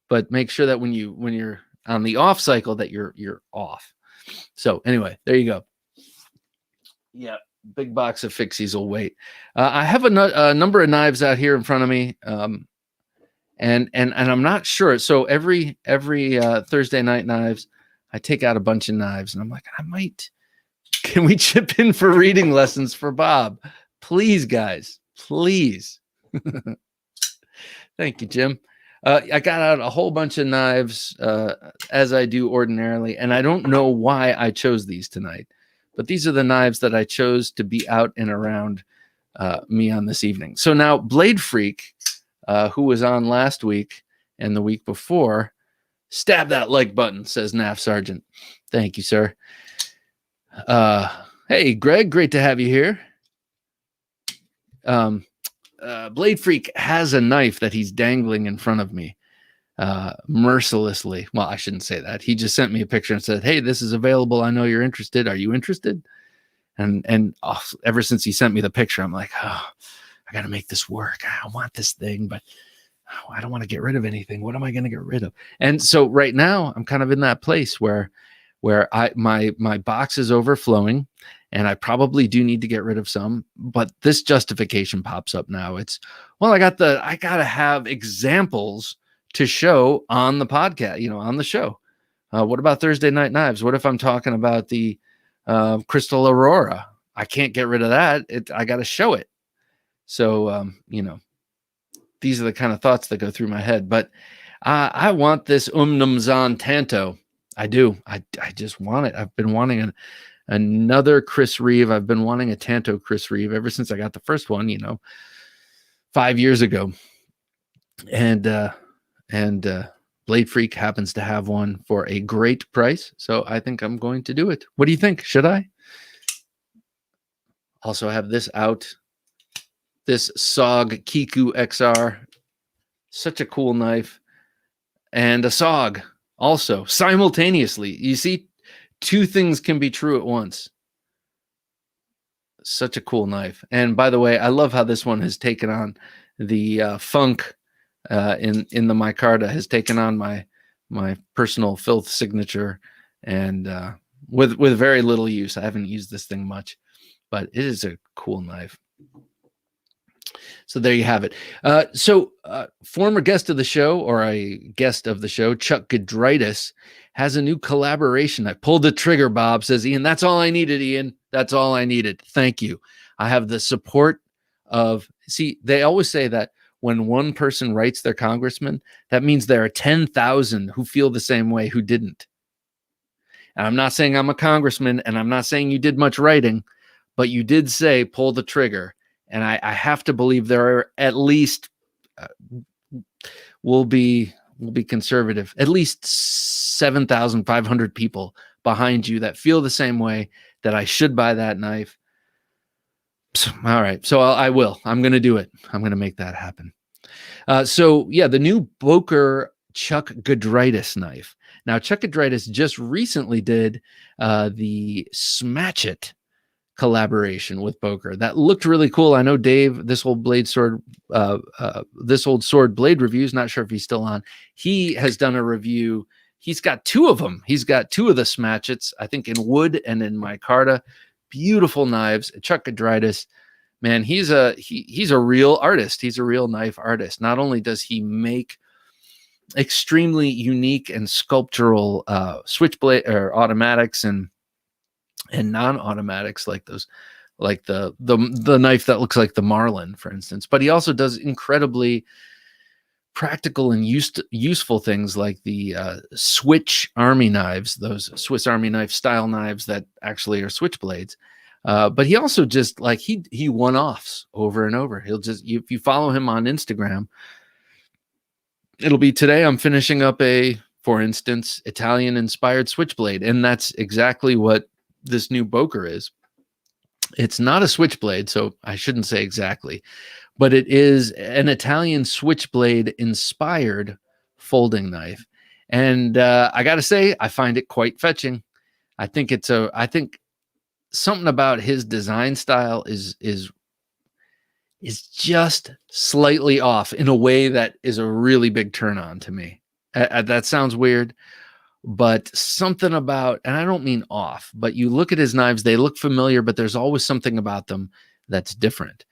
but make sure that when you're on the off cycle that you're off. So anyway, there you go. Yeah, big box of fixies will wait. I have a number of knives out here in front of me, and I'm not sure. So every Thursday night knives, I take out a bunch of knives, and I'm like, can we chip in for reading lessons for Bob? Please, guys, please. Thank you, Jim. I got out a whole bunch of knives, as I do ordinarily, and I don't know why I chose these tonight, but these are the knives that I chose to be out and around me on this evening. So now Blade Freak, who was on last week and the week before, stab that like button, says NAF Sergeant. Thank you, sir. Hey, Greg, great to have you here. Blade Freak has a knife that he's dangling in front of me mercilessly. Well, I shouldn't say that. He just sent me a picture and said, hey, this is available. I know you're interested. Are you interested? And ever since he sent me the picture, I'm like, oh, I got to make this work. I want this thing, but I don't want to get rid of anything. What am I going to get rid of? And so right now I'm kind of in that place where my box is overflowing, and I probably do need to get rid of some, but this justification pops up now. It's, well, I got to have examples to show on the podcast, on the show. What about Thursday Night Knives? What if I'm talking about the Crystal Aurora? I can't get rid of that. I got to show it. So, these are the kind of thoughts that go through my head, but I want this Umnumzan Tanto. I do. I just want it. I've been wanting another Chris Reeve. I've been wanting a Tanto Chris Reeve ever since I got the first one, 5 years ago. And Blade Freak happens to have one for a great price. So I think I'm going to do it. What do you think? Should I? Also have this out. This SOG Kiku XR. Such a cool knife. and a SOG also simultaneously. You see, two things can be true at once. Such a cool knife. And by the way, I love how this one has taken on the funk in the micarta, has taken on my personal filth signature, and with very little use. I haven't used this thing much, but it is a cool knife. So there you have it. Former guest of the show, or a guest of the show, Chuck Gedritis, has a new collaboration. I pulled the trigger, Bob, says Ian. That's all I needed, Ian. That's all I needed. Thank you. I have the support of, see, they always say that when one person writes their congressman, that means there are 10,000 who feel the same way who didn't. And I'm not saying I'm a congressman, and I'm not saying you did much writing, but you did say pull the trigger. And I have to believe there are at least, we'll be conservative, at least 7,500 people behind you that feel the same way, that I should buy that knife. All right. So I will. I'm going to do it. I'm going to make that happen. The new Boker Chuck Gedritis knife. Now, Chuck Gedritis just recently did the Smatch It collaboration with Boker. That looked really cool. I know Dave, this old sword blade reviews, not sure if he's still on. He has done a review. He's got two of them. He's got two of the Smatchets, I think in wood and in micarta. Beautiful knives. Chuck Gedritis, man, he's a real artist. He's a real knife artist. Not only does he make extremely unique and sculptural switchblade or automatics and non-automatics, like those, like the knife that looks like the Marlin, for instance. But he also does incredibly practical and useful things like the Switch Army knives, those Swiss Army knife style knives that actually are switchblades. But he also just like he one-offs over and over. He'll just, if you follow him on Instagram, it'll be today I'm finishing up a, for instance, Italian inspired switchblade, and that's exactly what this new Boker is. It's not a switchblade, so I shouldn't say exactly, but it is an Italian switchblade inspired folding knife. And I got to say, I find it quite fetching. I think something about his design style is just slightly off in a way that is a really big turn on to me. That sounds weird, but something about, and I don't mean off, but you look at his knives, they look familiar, but there's always something about them that's different.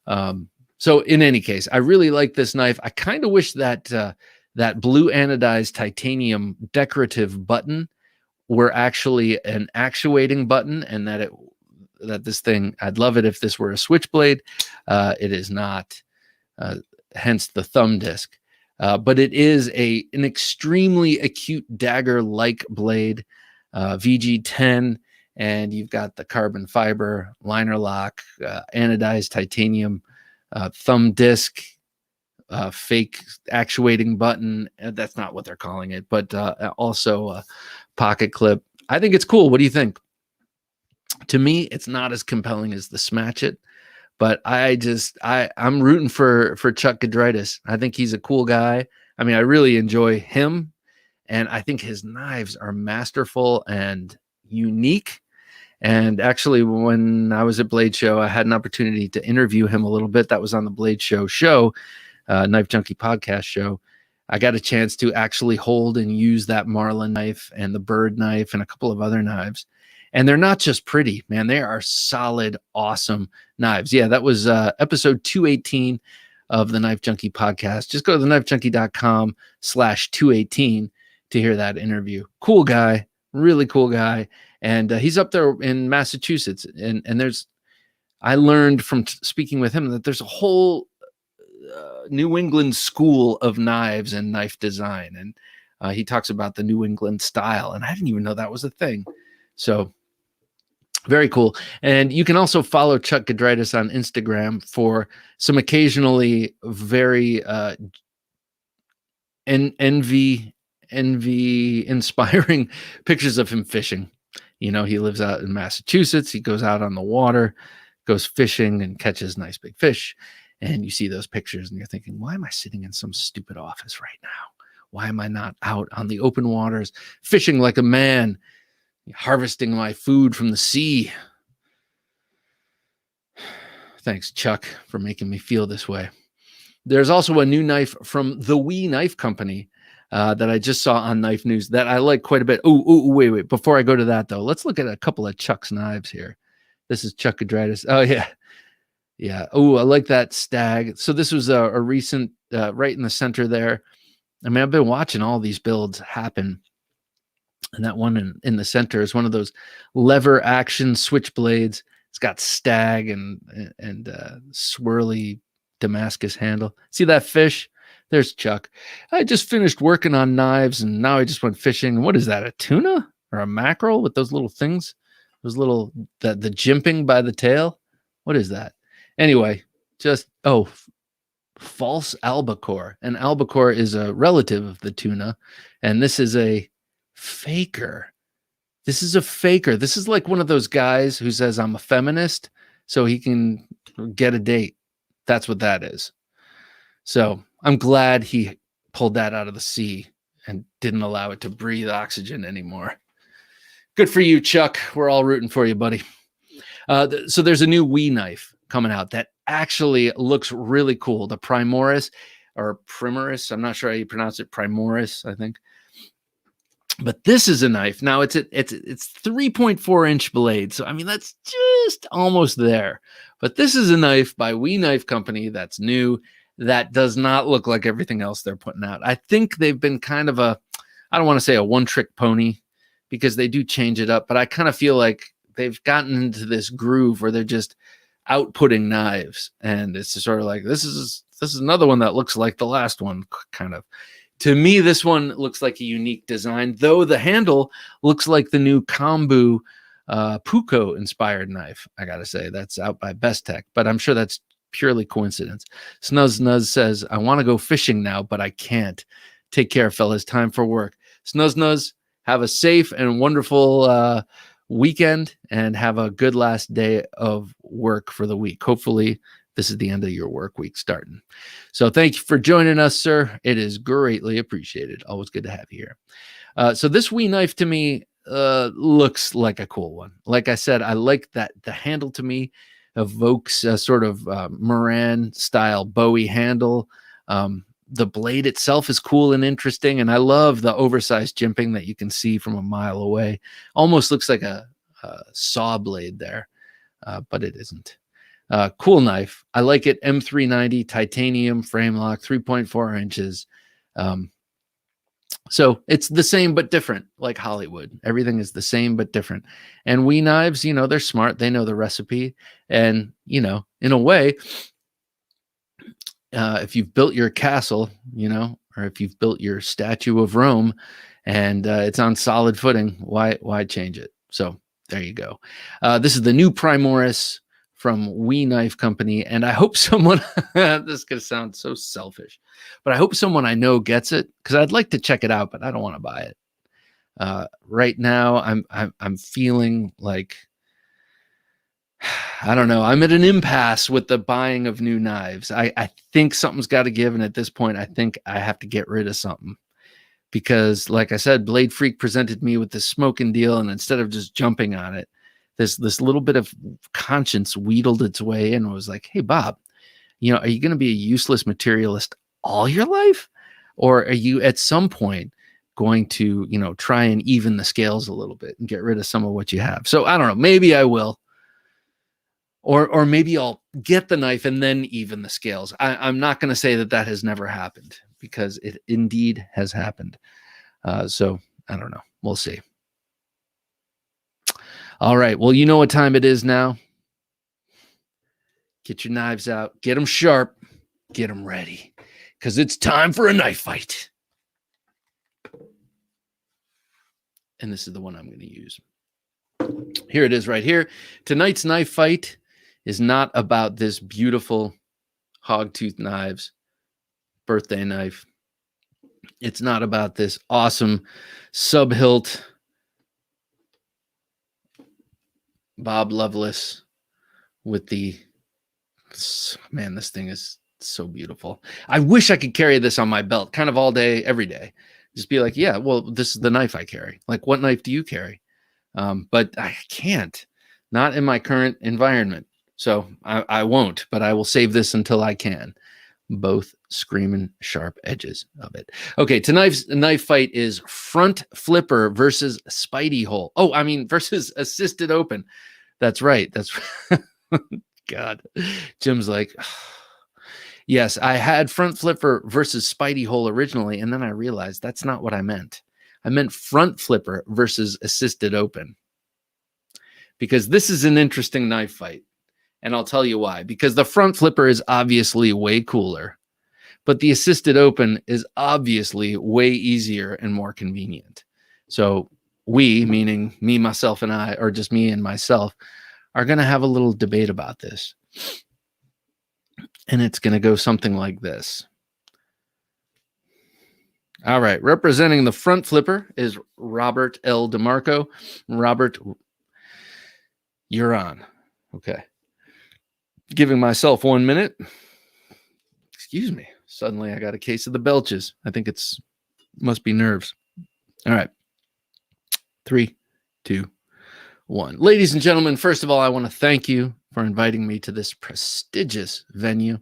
So in any case, I really like this knife. I kind of wish that that blue anodized titanium decorative button were actually an actuating button, and that this thing, I'd love it if this were a switchblade. It is not, hence the thumb disc. But it is an extremely acute dagger-like blade, VG10, and you've got the carbon fiber, liner lock, anodized titanium, thumb disc, fake actuating button. That's not what they're calling it, but also a pocket clip. I think it's cool. What do you think? To me, it's not as compelling as the Smatch It. But I'm rooting for Chuck Gedritis. I think he's a cool guy. I mean, I really enjoy him, and I think his knives are masterful and unique. And actually, when I was at Blade Show, I had an opportunity to interview him a little bit. That was on the Blade Show, Knife Junkie podcast show. I got a chance to actually hold and use that Marlin knife and the Bird knife and a couple of other knives. And they're not just pretty, man. They are solid, awesome knives. Yeah, that was episode 218 of the Knife Junkie podcast. Just go to theknifejunkie.com/218 to hear that interview. Cool guy, really cool guy. And he's up there in Massachusetts. And I learned from speaking with him that there's a whole New England school of knives and knife design. And he talks about the New England style. And I didn't even know that was a thing. So very cool. And you can also follow Chuck Gedritis on Instagram for some occasionally very envy inspiring pictures of him fishing. You know, he lives out in Massachusetts. He goes out on the water, goes fishing, and catches nice big fish. And you see those pictures and you're thinking, why am I sitting in some stupid office right now? Why am I not out on the open waters, fishing like a man, harvesting my food from the sea? Thanks, Chuck, for making me feel this way. There's also a new knife from the Wee Knife Company that I just saw on Knife News that I like quite a bit. Wait. Before I go to that, though, let's look at a couple of Chuck's knives here. This is Chuck Adritis. Oh, yeah. Yeah. Oh, I like that stag. So this was a recent, right in the center there. I mean, I've been watching all these builds happen. And that one in the center is one of those lever action switchblades. It's got stag and swirly Damascus handle. See that fish? There's Chuck. I just finished working on knives and now I just went fishing. What is that? A tuna or a mackerel with those little things? Those little the jimping by the tail? What is that? Anyway, just false albacore. An albacore is a relative of the tuna, and this is a faker. This is a faker. This is like one of those guys who says I'm a feminist so he can get a date. That's what that is. So I'm glad he pulled that out of the sea and didn't allow it to breathe oxygen anymore. Good for you, Chuck. We're all rooting for you, buddy. So there's a new Wee knife coming out that actually looks really cool. The Primoris or Primoris. I'm not sure how you pronounce it. Primoris, I think. But this is a knife. Now it's 3.4 inch blade. So I mean that's just almost there. But this is a knife by Wee Knife Company that's new, that does not look like everything else they're putting out. I think they've been kind of I don't want to say a one-trick pony because they do change it up, but I kind of feel like they've gotten into this groove where they're just outputting knives, and it's just sort of like this is another one that looks like the last one, kind of. To me, this one looks like a unique design, though the handle looks like the new Kombu Puko inspired knife. I gotta say, that's out by Best Tech, but I'm sure that's purely coincidence. Snuzz Nuzz says, I want to go fishing now, but I can't. Take care, fellas. Time for work. Snuzz Nuzz, have a safe and wonderful weekend and have a good last day of work for the week. Hopefully, this is the end of your work week starting. So thank you for joining us, sir. It is greatly appreciated. Always good to have you here. So this Wee knife to me looks like a cool one. Like I said, I like that the handle to me evokes a sort of Moran style Bowie handle. The blade itself is cool and interesting, and I love the oversized jimping that you can see from a mile away. Almost looks like a saw blade there, but it isn't. Cool knife. I like it. M390 titanium frame lock, 3.4 inches. So it's the same but different, like Hollywood. Everything is the same but different. And Wee knives, they're smart. They know the recipe. And, in a way, if you've built your castle, or if you've built your statue of Rome and it's on solid footing, why change it? So there you go. This is the new Primoris from Wee Knife Company. And I hope someone, this is going to sound so selfish, but I hope someone I know gets it because I'd like to check it out, but I don't want to buy it. Right now, I'm feeling like, I don't know. I'm at an impasse with the buying of new knives. I think something's got to give. And at this point, I think I have to get rid of something because, like I said, Blade Freak presented me with this smoking deal. And instead of just jumping on it, this little bit of conscience wheedled its way in and was like, hey, Bob, are you going to be a useless materialist all your life? Or are you at some point going to, try and even the scales a little bit and get rid of some of what you have? So I don't know. Maybe I will. Or maybe I'll get the knife and then even the scales. I'm not going to say that has never happened because it indeed has happened. So I don't know. We'll see. All right. Well, you know what time it is now. Get your knives out. Get them sharp. Get them ready. Because it's time for a knife fight. And this is the one I'm going to use. Here it is right here. Tonight's knife fight is not about this beautiful hogtooth knives birthday knife. It's not about this awesome sub-hilt Bob Loveless with the, man, this thing is It's so beautiful. I wish I could carry this on my belt kind of all day, every day. Just be like, yeah, well, this is the knife I carry. Like, what knife do you carry? But I can't, not in my current environment. So I won't, but I will save this until I can. Both screaming sharp edges of it. Okay, tonight's knife fight is front flipper versus Spydie Hole. Oh, I mean, versus assisted open. That's right. That's God. Jim's like, yes, I had front flipper versus Spydie Hole originally, and then I realized that's not what I meant. I meant front flipper versus assisted open. Because this is an interesting knife fight. And I'll tell you why. Because the front flipper is obviously way cooler, but the assisted open is obviously way easier and more convenient. So we, meaning me, myself, and I, or just me and myself, are going to have a little debate about this. And it's going to go something like this. All right. Representing the front flipper is Robert L. DeMarco. Robert, you're on. Okay. Giving myself 1 minute. Excuse me. Suddenly I got a case of the belches. I think must be nerves. All right. 3, 2, 1. Ladies and gentlemen, first of all, I want to thank you for inviting me to this prestigious venue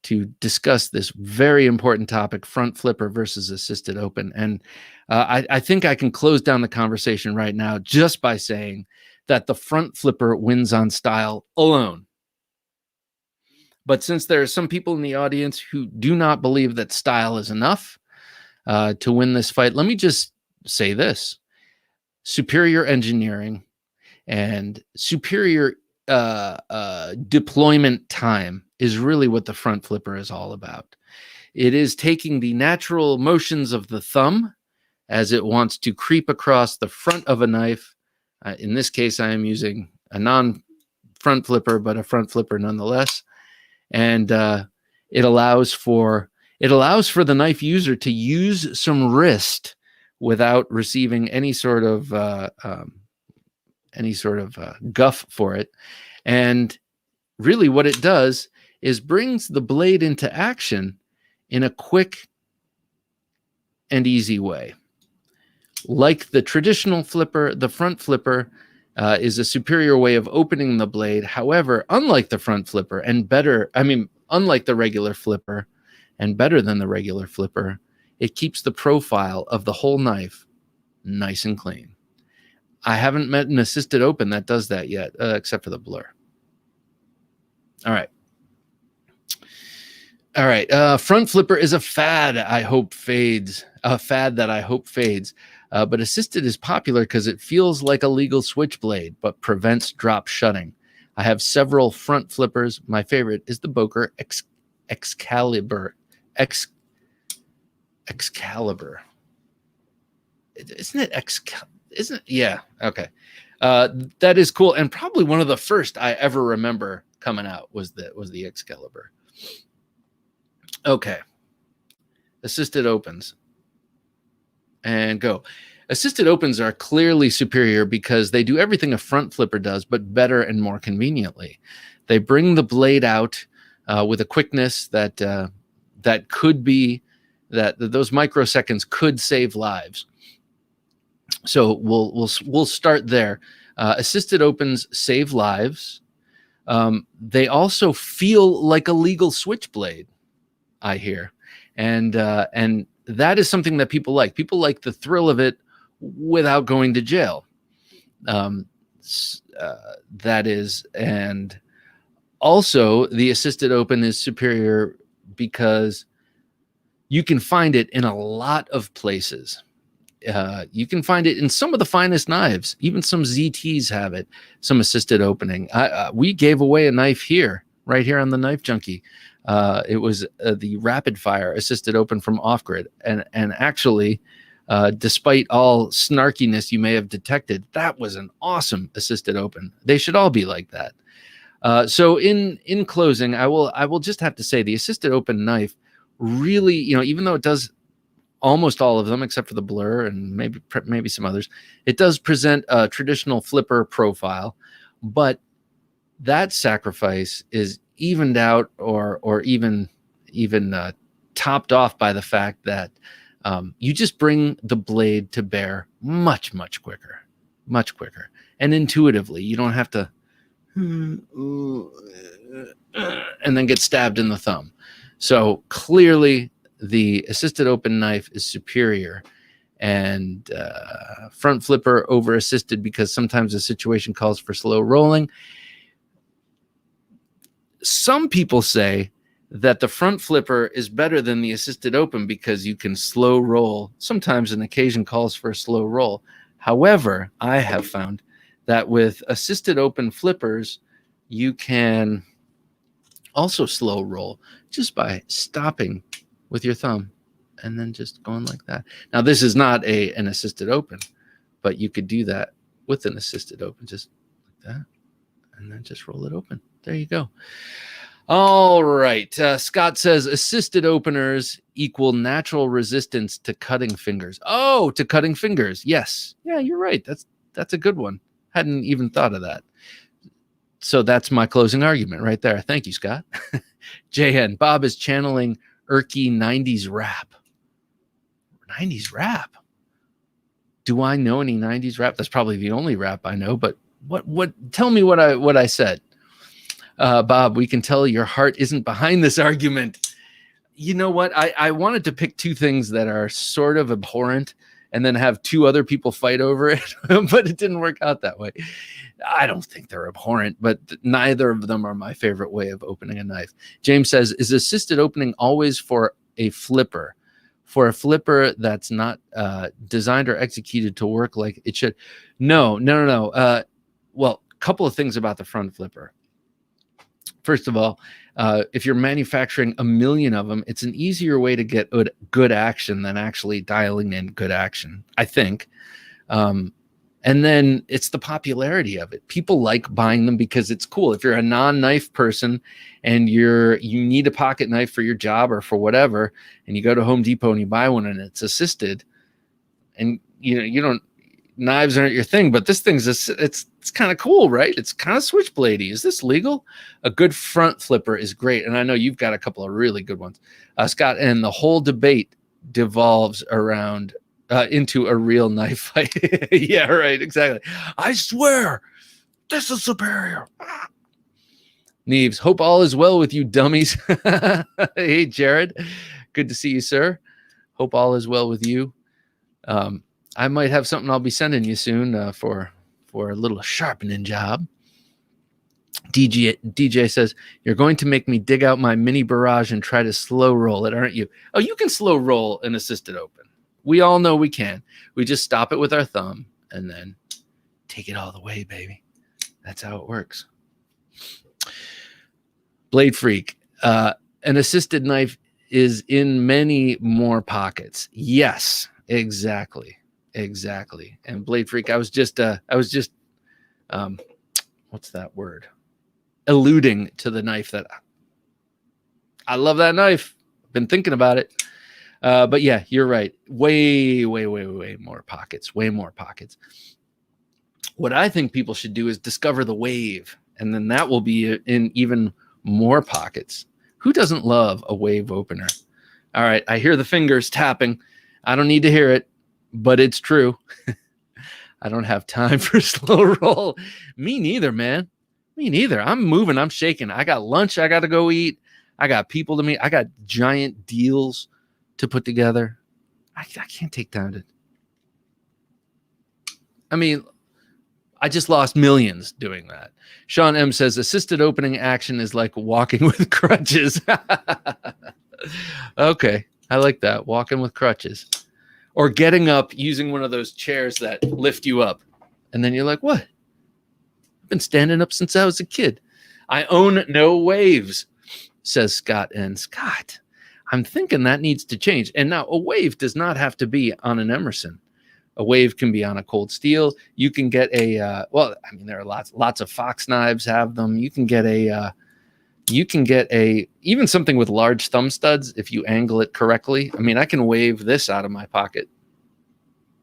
to discuss this very important topic, front flipper versus assisted open. And I think I can close down the conversation right now just by saying that the front flipper wins on style alone. But since there are some people in the audience who do not believe that style is enough to win this fight, let me just say this. Superior engineering and superior deployment time is really what the front flipper is all about. It is taking the natural motions of the thumb as it wants to creep across the front of a knife. In this case, I am using a non-front flipper, but a front flipper nonetheless. And it allows for the knife user to use some wrist without receiving any sort of guff for it. And really what it does is brings the blade into action in a quick and easy way. Like the traditional flipper, the front flipper is a superior way of opening the blade. However, unlike the front flipper unlike the regular flipper and better than the regular flipper, it keeps the profile of the whole knife nice and clean. I haven't met an assisted open that does that yet, except for the blur. All right. Front flipper is a fad that I hope fades. But assisted is popular because it feels like a legal switchblade, but prevents drop shutting. I have several front flippers. My favorite is the Boker Excalibur. Excalibur. Isn't it Isn't it? Yeah. Okay. That is cool. And probably one of the first I ever remember coming out was the Excalibur. Okay. Assisted opens. And go. Assisted opens are clearly superior because they do everything a front flipper does, but better and more conveniently. They bring the blade out with a quickness that could be that those microseconds could save lives. So we'll start there. Assisted opens save lives. They also feel like a legal switchblade, I hear, and that is something that people like. People like the thrill of it without going to jail. That is, and also the assisted open is superior because you can find it in a lot of places. You can find it in some of the finest knives. Even some ZTs have it, some assisted opening. We gave away a knife right here on the Knife Junkie. It was the rapid fire assisted open from Off Grid. And actually, despite all snarkiness you may have detected, that was an awesome assisted open. They should all be like that. So in closing, I will just have to say the assisted open knife really, even though it does almost all of them except for the blur and maybe some others, it does present a traditional flipper profile, but that sacrifice is evened out or even even topped off by the fact that you just bring the blade to bear much quicker, and intuitively. You don't have to and then get stabbed in the thumb. So clearly the assisted open knife is superior, and front flipper over assisted because sometimes the situation calls for slow rolling. Some people say that the front flipper is better than the assisted open because you can slow roll. Sometimes an occasion calls for a slow roll. However, I have found that with assisted open flippers, you can also slow roll just by stopping with your thumb and then just going like that. Now, this is not an assisted open, but you could do that with an assisted open, just like that, and then just roll it open. There you go. All right. Scott says assisted openers equal natural resistance to cutting fingers. Oh, to cutting fingers. Yes. Yeah, you're right. That's a good one. Hadn't even thought of that. So that's my closing argument right there. Thank you, Scott. JN, Bob is channeling irky 90s rap. 90s rap? Do I know any 90s rap? That's probably the only rap I know, but what tell me what I said. Bob, we can tell your heart isn't behind this argument. You know what? I wanted to pick two things that are sort of abhorrent and then have two other people fight over it, but it didn't work out that way. I don't think they're abhorrent, but neither of them are my favorite way of opening a knife. James says, is assisted opening always for a flipper? For a flipper that's not designed or executed to work like it should? No. Well, a couple of things about the front flipper. First of all, if you're manufacturing 1 million of them, it's an easier way to get good action than actually dialing in good action, I think. And then it's the popularity of it. People like buying them because it's cool. If you're a non-knife person and you need a pocket knife for your job or for whatever, and you go to Home Depot and you buy one and it's assisted, and you don't, knives aren't your thing, but this thing's it's kind of cool, right? It's kind of switchbladey. Is this legal? A good front flipper is great, and I know you've got a couple of really good ones, Scott. And the whole debate devolves around into a real knife fight. Yeah, right, exactly. I swear, this is superior. Neves, hope all is well with you, dummies. Hey, Jared, good to see you, sir. Hope all is well with you. I might have something I'll be sending you soon for a little sharpening job. DJ says, you're going to make me dig out my mini barrage and try to slow roll it, aren't you? Oh, you can slow roll an assisted open. We all know we can. We just stop it with our thumb and then take it all the way, baby. That's how it works. Blade Freak, an assisted knife is in many more pockets. Yes, exactly. And Blade Freak, I was just what's that word? Alluding to the knife that I love. That knife. Been thinking about it. But yeah, you're right. Way more pockets. Way more pockets. What I think people should do is discover the wave, and then that will be in even more pockets. Who doesn't love a wave opener? All right, I hear the fingers tapping. I don't need to hear it, but it's true. I don't have time for slow roll. Me neither, man. Me neither. I'm moving. I'm shaking. I got lunch I got to go eat. I got people to meet. I got giant deals to put together. I can't take time to. I mean, I just lost millions doing that. Sean M says assisted opening action is like walking with crutches. Okay, I like that. Walking with crutches. Or getting up using one of those chairs that lift you up. And then you're like, what? I've been standing up since I was a kid. I own no waves, says Scott. And Scott, I'm thinking that needs to change. And now a wave does not have to be on an Emerson. A wave can be on a cold steel. You can get there are lots of Fox knives have them. You can get even something with large thumb studs if you angle it correctly. I mean, I can wave this out of my pocket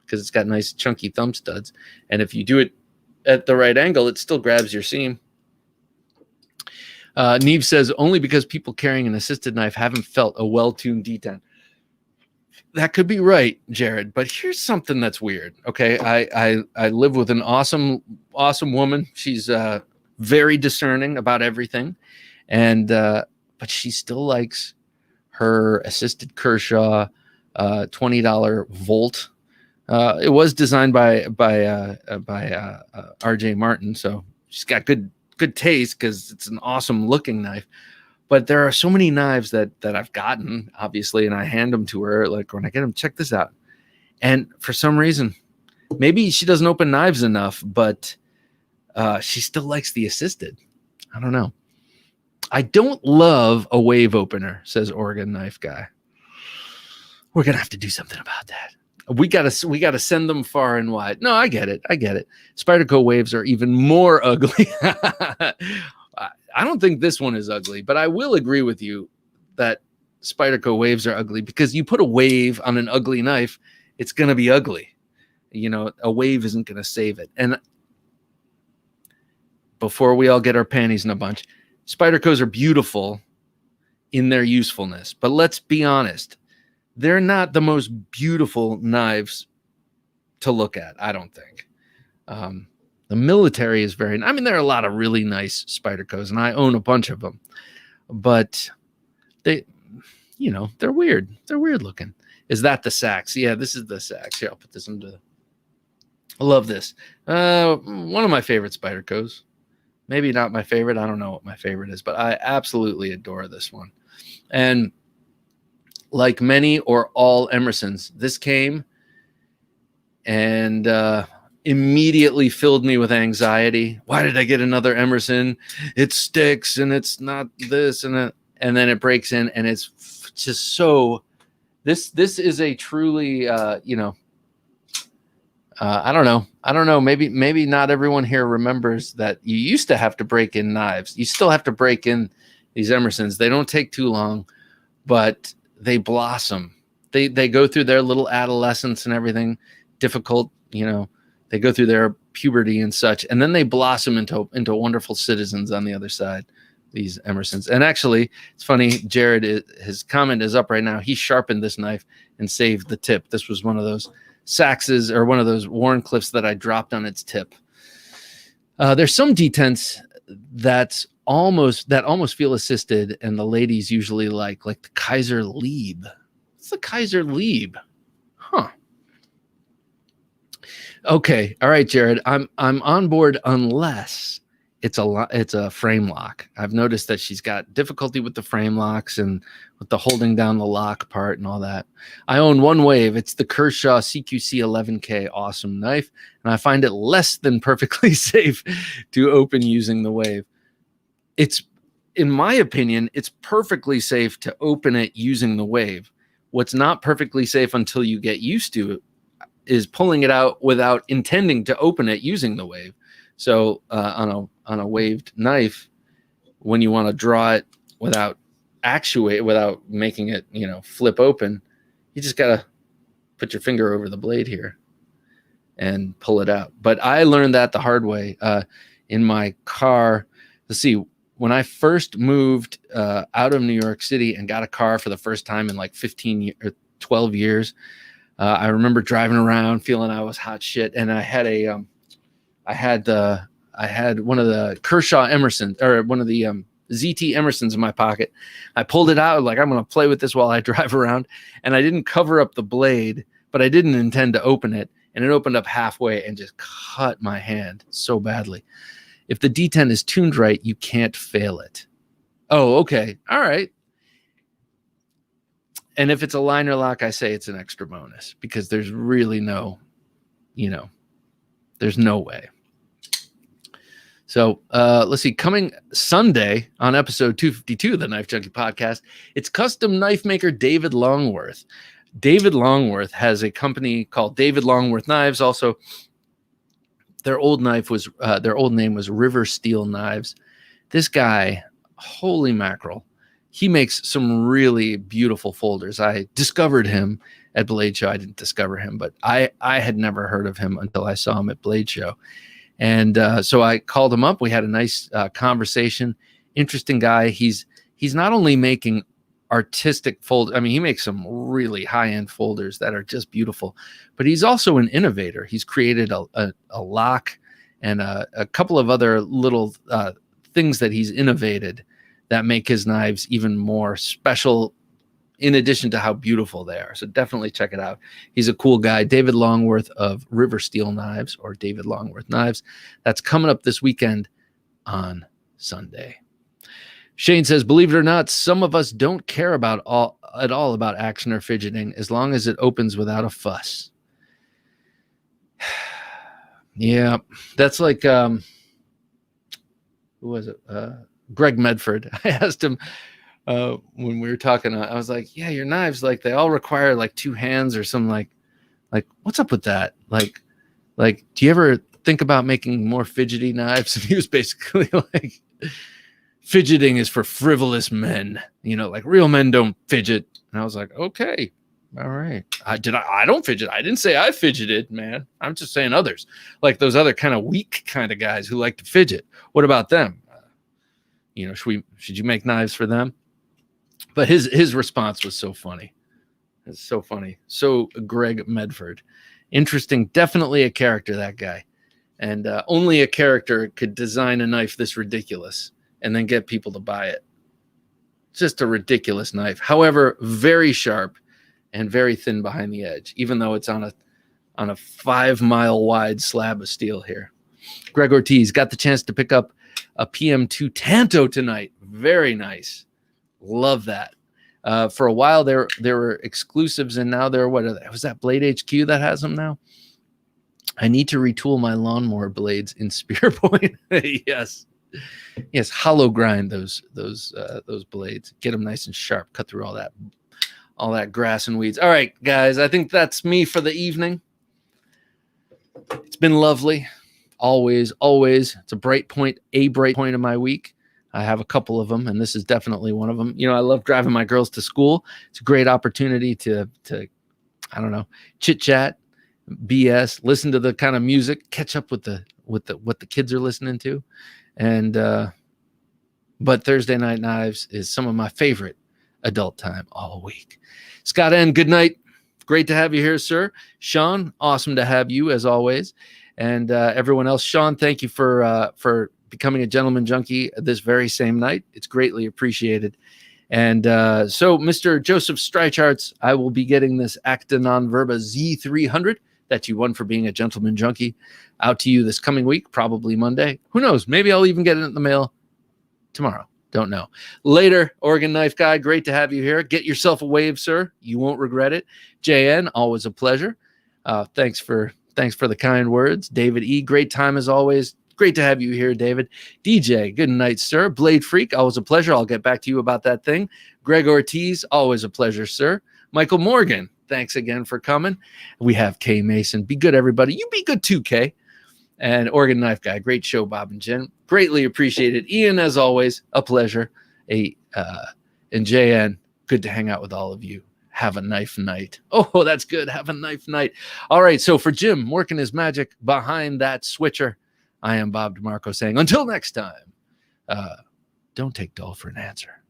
because it's got nice chunky thumb studs. And if you do it at the right angle, it still grabs your seam. Neve says, only because people carrying an assisted knife haven't felt a well-tuned detent. That could be right, Jared, but here's something that's weird. Okay, I live with an awesome woman. She's very discerning about everything, and but she still likes her assisted Kershaw $20 Volt. It was designed by R.J. Martin, so she's got good taste because it's an awesome looking knife. But there are so many knives that I've gotten, obviously, and I hand them to her. Like when I get them, check this out. And for some reason, maybe she doesn't open knives enough, but she still likes the assisted. I don't know. I don't love a wave opener, says Oregon Knife Guy. We're gonna have to do something about that. We gotta send them far and wide. No, I get it. Spyderco waves are even more ugly. I don't think this one is ugly, but I will agree with you that Spyderco waves are ugly because you put a wave on an ugly knife, it's gonna be ugly. You know, a wave isn't gonna save it. And before we all get our panties in a bunch, Spydercos are beautiful in their usefulness, but let's be honest. They're not the most beautiful knives to look at, I don't think. The military is there are a lot of really nice Spydercos, and I own a bunch of them. But they're weird. They're weird looking. Is that the Sachs? Yeah, this is the Sachs. Here, I'll put this into. I love this. One of my favorite Spydercos. Maybe not my favorite. I don't know what my favorite is, but I absolutely adore this one. And like many or all Emersons, this came and immediately filled me with anxiety. Why did I get another Emerson? It sticks and it's not this and then it breaks in and it's just so. This is a truly I don't know. Maybe not everyone here remembers that you used to have to break in knives. You still have to break in these Emersons. They don't take too long, but they blossom. They go through their little adolescence and everything difficult. They go through their puberty and such, and then they blossom into wonderful citizens on the other side. These Emersons. And actually, it's funny. Jared, his comment is up right now. He sharpened this knife and saved the tip. This was one of those Saxes or one of those Warncliffes that I dropped on its tip. There's some detents that almost feel assisted, and the ladies usually like the Kaiser Lieb. What's the Kaiser Lieb? Huh. Okay. All right, Jared. I'm on board unless it's a frame lock. I've noticed that she's got difficulty with the frame locks and with the holding down the lock part and all that. I own one wave. It's the Kershaw CQC 11K awesome knife, and I find it less than perfectly safe to open using the wave. It's, in my opinion, it's perfectly safe to open it using the wave. What's not perfectly safe until you get used to it is pulling it out without intending to open it using the wave. So on a waved knife, when you want to draw it without making it, flip open, you just got to put your finger over the blade here and pull it out. But I learned that the hard way in my car. Let's see, when I first moved out of New York City and got a car for the first time in like 15 or 12 years, I remember driving around feeling I was hot shit. And I had I had one of the Kershaw Emersons, or one of the ZT Emersons in my pocket. I pulled it out like I'm going to play with this while I drive around, and I didn't cover up the blade, but I didn't intend to open it, and it opened up halfway and just cut my hand so badly. If the detent is tuned right, you can't fail it. Oh, okay. All right. And if it's a liner lock, I say it's an extra bonus because there's really no, there's no way. So let's see, coming Sunday on episode 252 of the Knife Junkie podcast, it's custom knife maker David Longworth. David Longworth has a company called David Longworth Knives. Also, their old name was River Steel Knives. This guy, holy mackerel, he makes some really beautiful folders. I discovered him at Blade Show. I didn't discover him, but I had never heard of him until I saw him at Blade Show. And so I called him up. We had a nice conversation, interesting guy. He's not only making artistic folders. I mean, he makes some really high-end folders that are just beautiful, but he's also an innovator. He's created a lock and a couple of other little things that he's innovated that make his knives even more special, in addition to how beautiful they are. So definitely check it out. He's a cool guy. David Longworth of River Steel Knives, or David Longworth Knives. That's coming up this weekend on Sunday. Shane says, believe it or not, some of us don't care at all about action or fidgeting as long as it opens without a fuss. Yeah, that's like, who was it? Greg Medford. I asked him when we were talking, I was like, yeah, your knives, like, they all require like 2 hands or something, like what's up with that? Like, do you ever think about making more fidgety knives? And he was basically like, fidgeting is for frivolous men, like real men don't fidget. And I was like, okay, all right. I don't fidget. I didn't say I fidgeted, man. I'm just saying others, like those other kind of weak kind of guys who like to fidget. What about them? Should you make knives for them? But his response was so funny. It's so funny. So Greg Medford, interesting. Definitely a character, that guy. And only a character could design a knife this ridiculous and then get people to buy it. Just a ridiculous knife. However, very sharp and very thin behind the edge, even though it's on a 5 mile wide slab of steel here. Greg Ortiz got the chance to pick up a PM2 Tanto tonight. Very nice. Love that. For a while there were exclusives, and now there, what are they? Was that Blade HQ that has them now? I need to retool my lawnmower blades in spear point. Yes, hollow grind those blades. Get them nice and sharp. Cut through all that grass and weeds. All right, guys, I think that's me for the evening. It's been lovely. Always. It's a bright point of my week. I have a couple of them, and this is definitely one of them. I love driving my girls to school. It's a great opportunity to I don't know, chit chat, BS, listen to the kind of music, catch up with what the kids are listening to. And but Thursday Night Knives is some of my favorite adult time all week. Scott N., good night. Great to have you here, sir. Sean, awesome to have you as always. And everyone else, Sean, thank you for becoming a Gentleman Junkie this very same night. It's greatly appreciated. And so, Mr. Joseph Streichhartz, I will be getting this Acta Non Verba Z300 that you won for being a Gentleman Junkie out to you this coming week, probably Monday. Who knows? Maybe I'll even get it in the mail tomorrow. Don't know. Later, Oregon Knife Guy, great to have you here. Get yourself a wave, sir. You won't regret it. JN, always a pleasure. Thanks for the kind words. David E., great time as always. Great to have you here, David. DJ, good night, sir. Blade Freak, always a pleasure. I'll get back to you about that thing. Greg Ortiz, always a pleasure, sir. Michael Morgan, thanks again for coming. We have Kay Mason. Be good, everybody. You be good too, Kay. And Oregon Knife Guy, great show, Bob and Jen. Greatly appreciated. Ian, as always, a pleasure. And JN, good to hang out with all of you. Have a knife night. Oh, that's good. Have a knife night. All right, so for Jim working his magic behind that switcher, I am Bob DeMarco saying, until next time, don't take dull for an answer.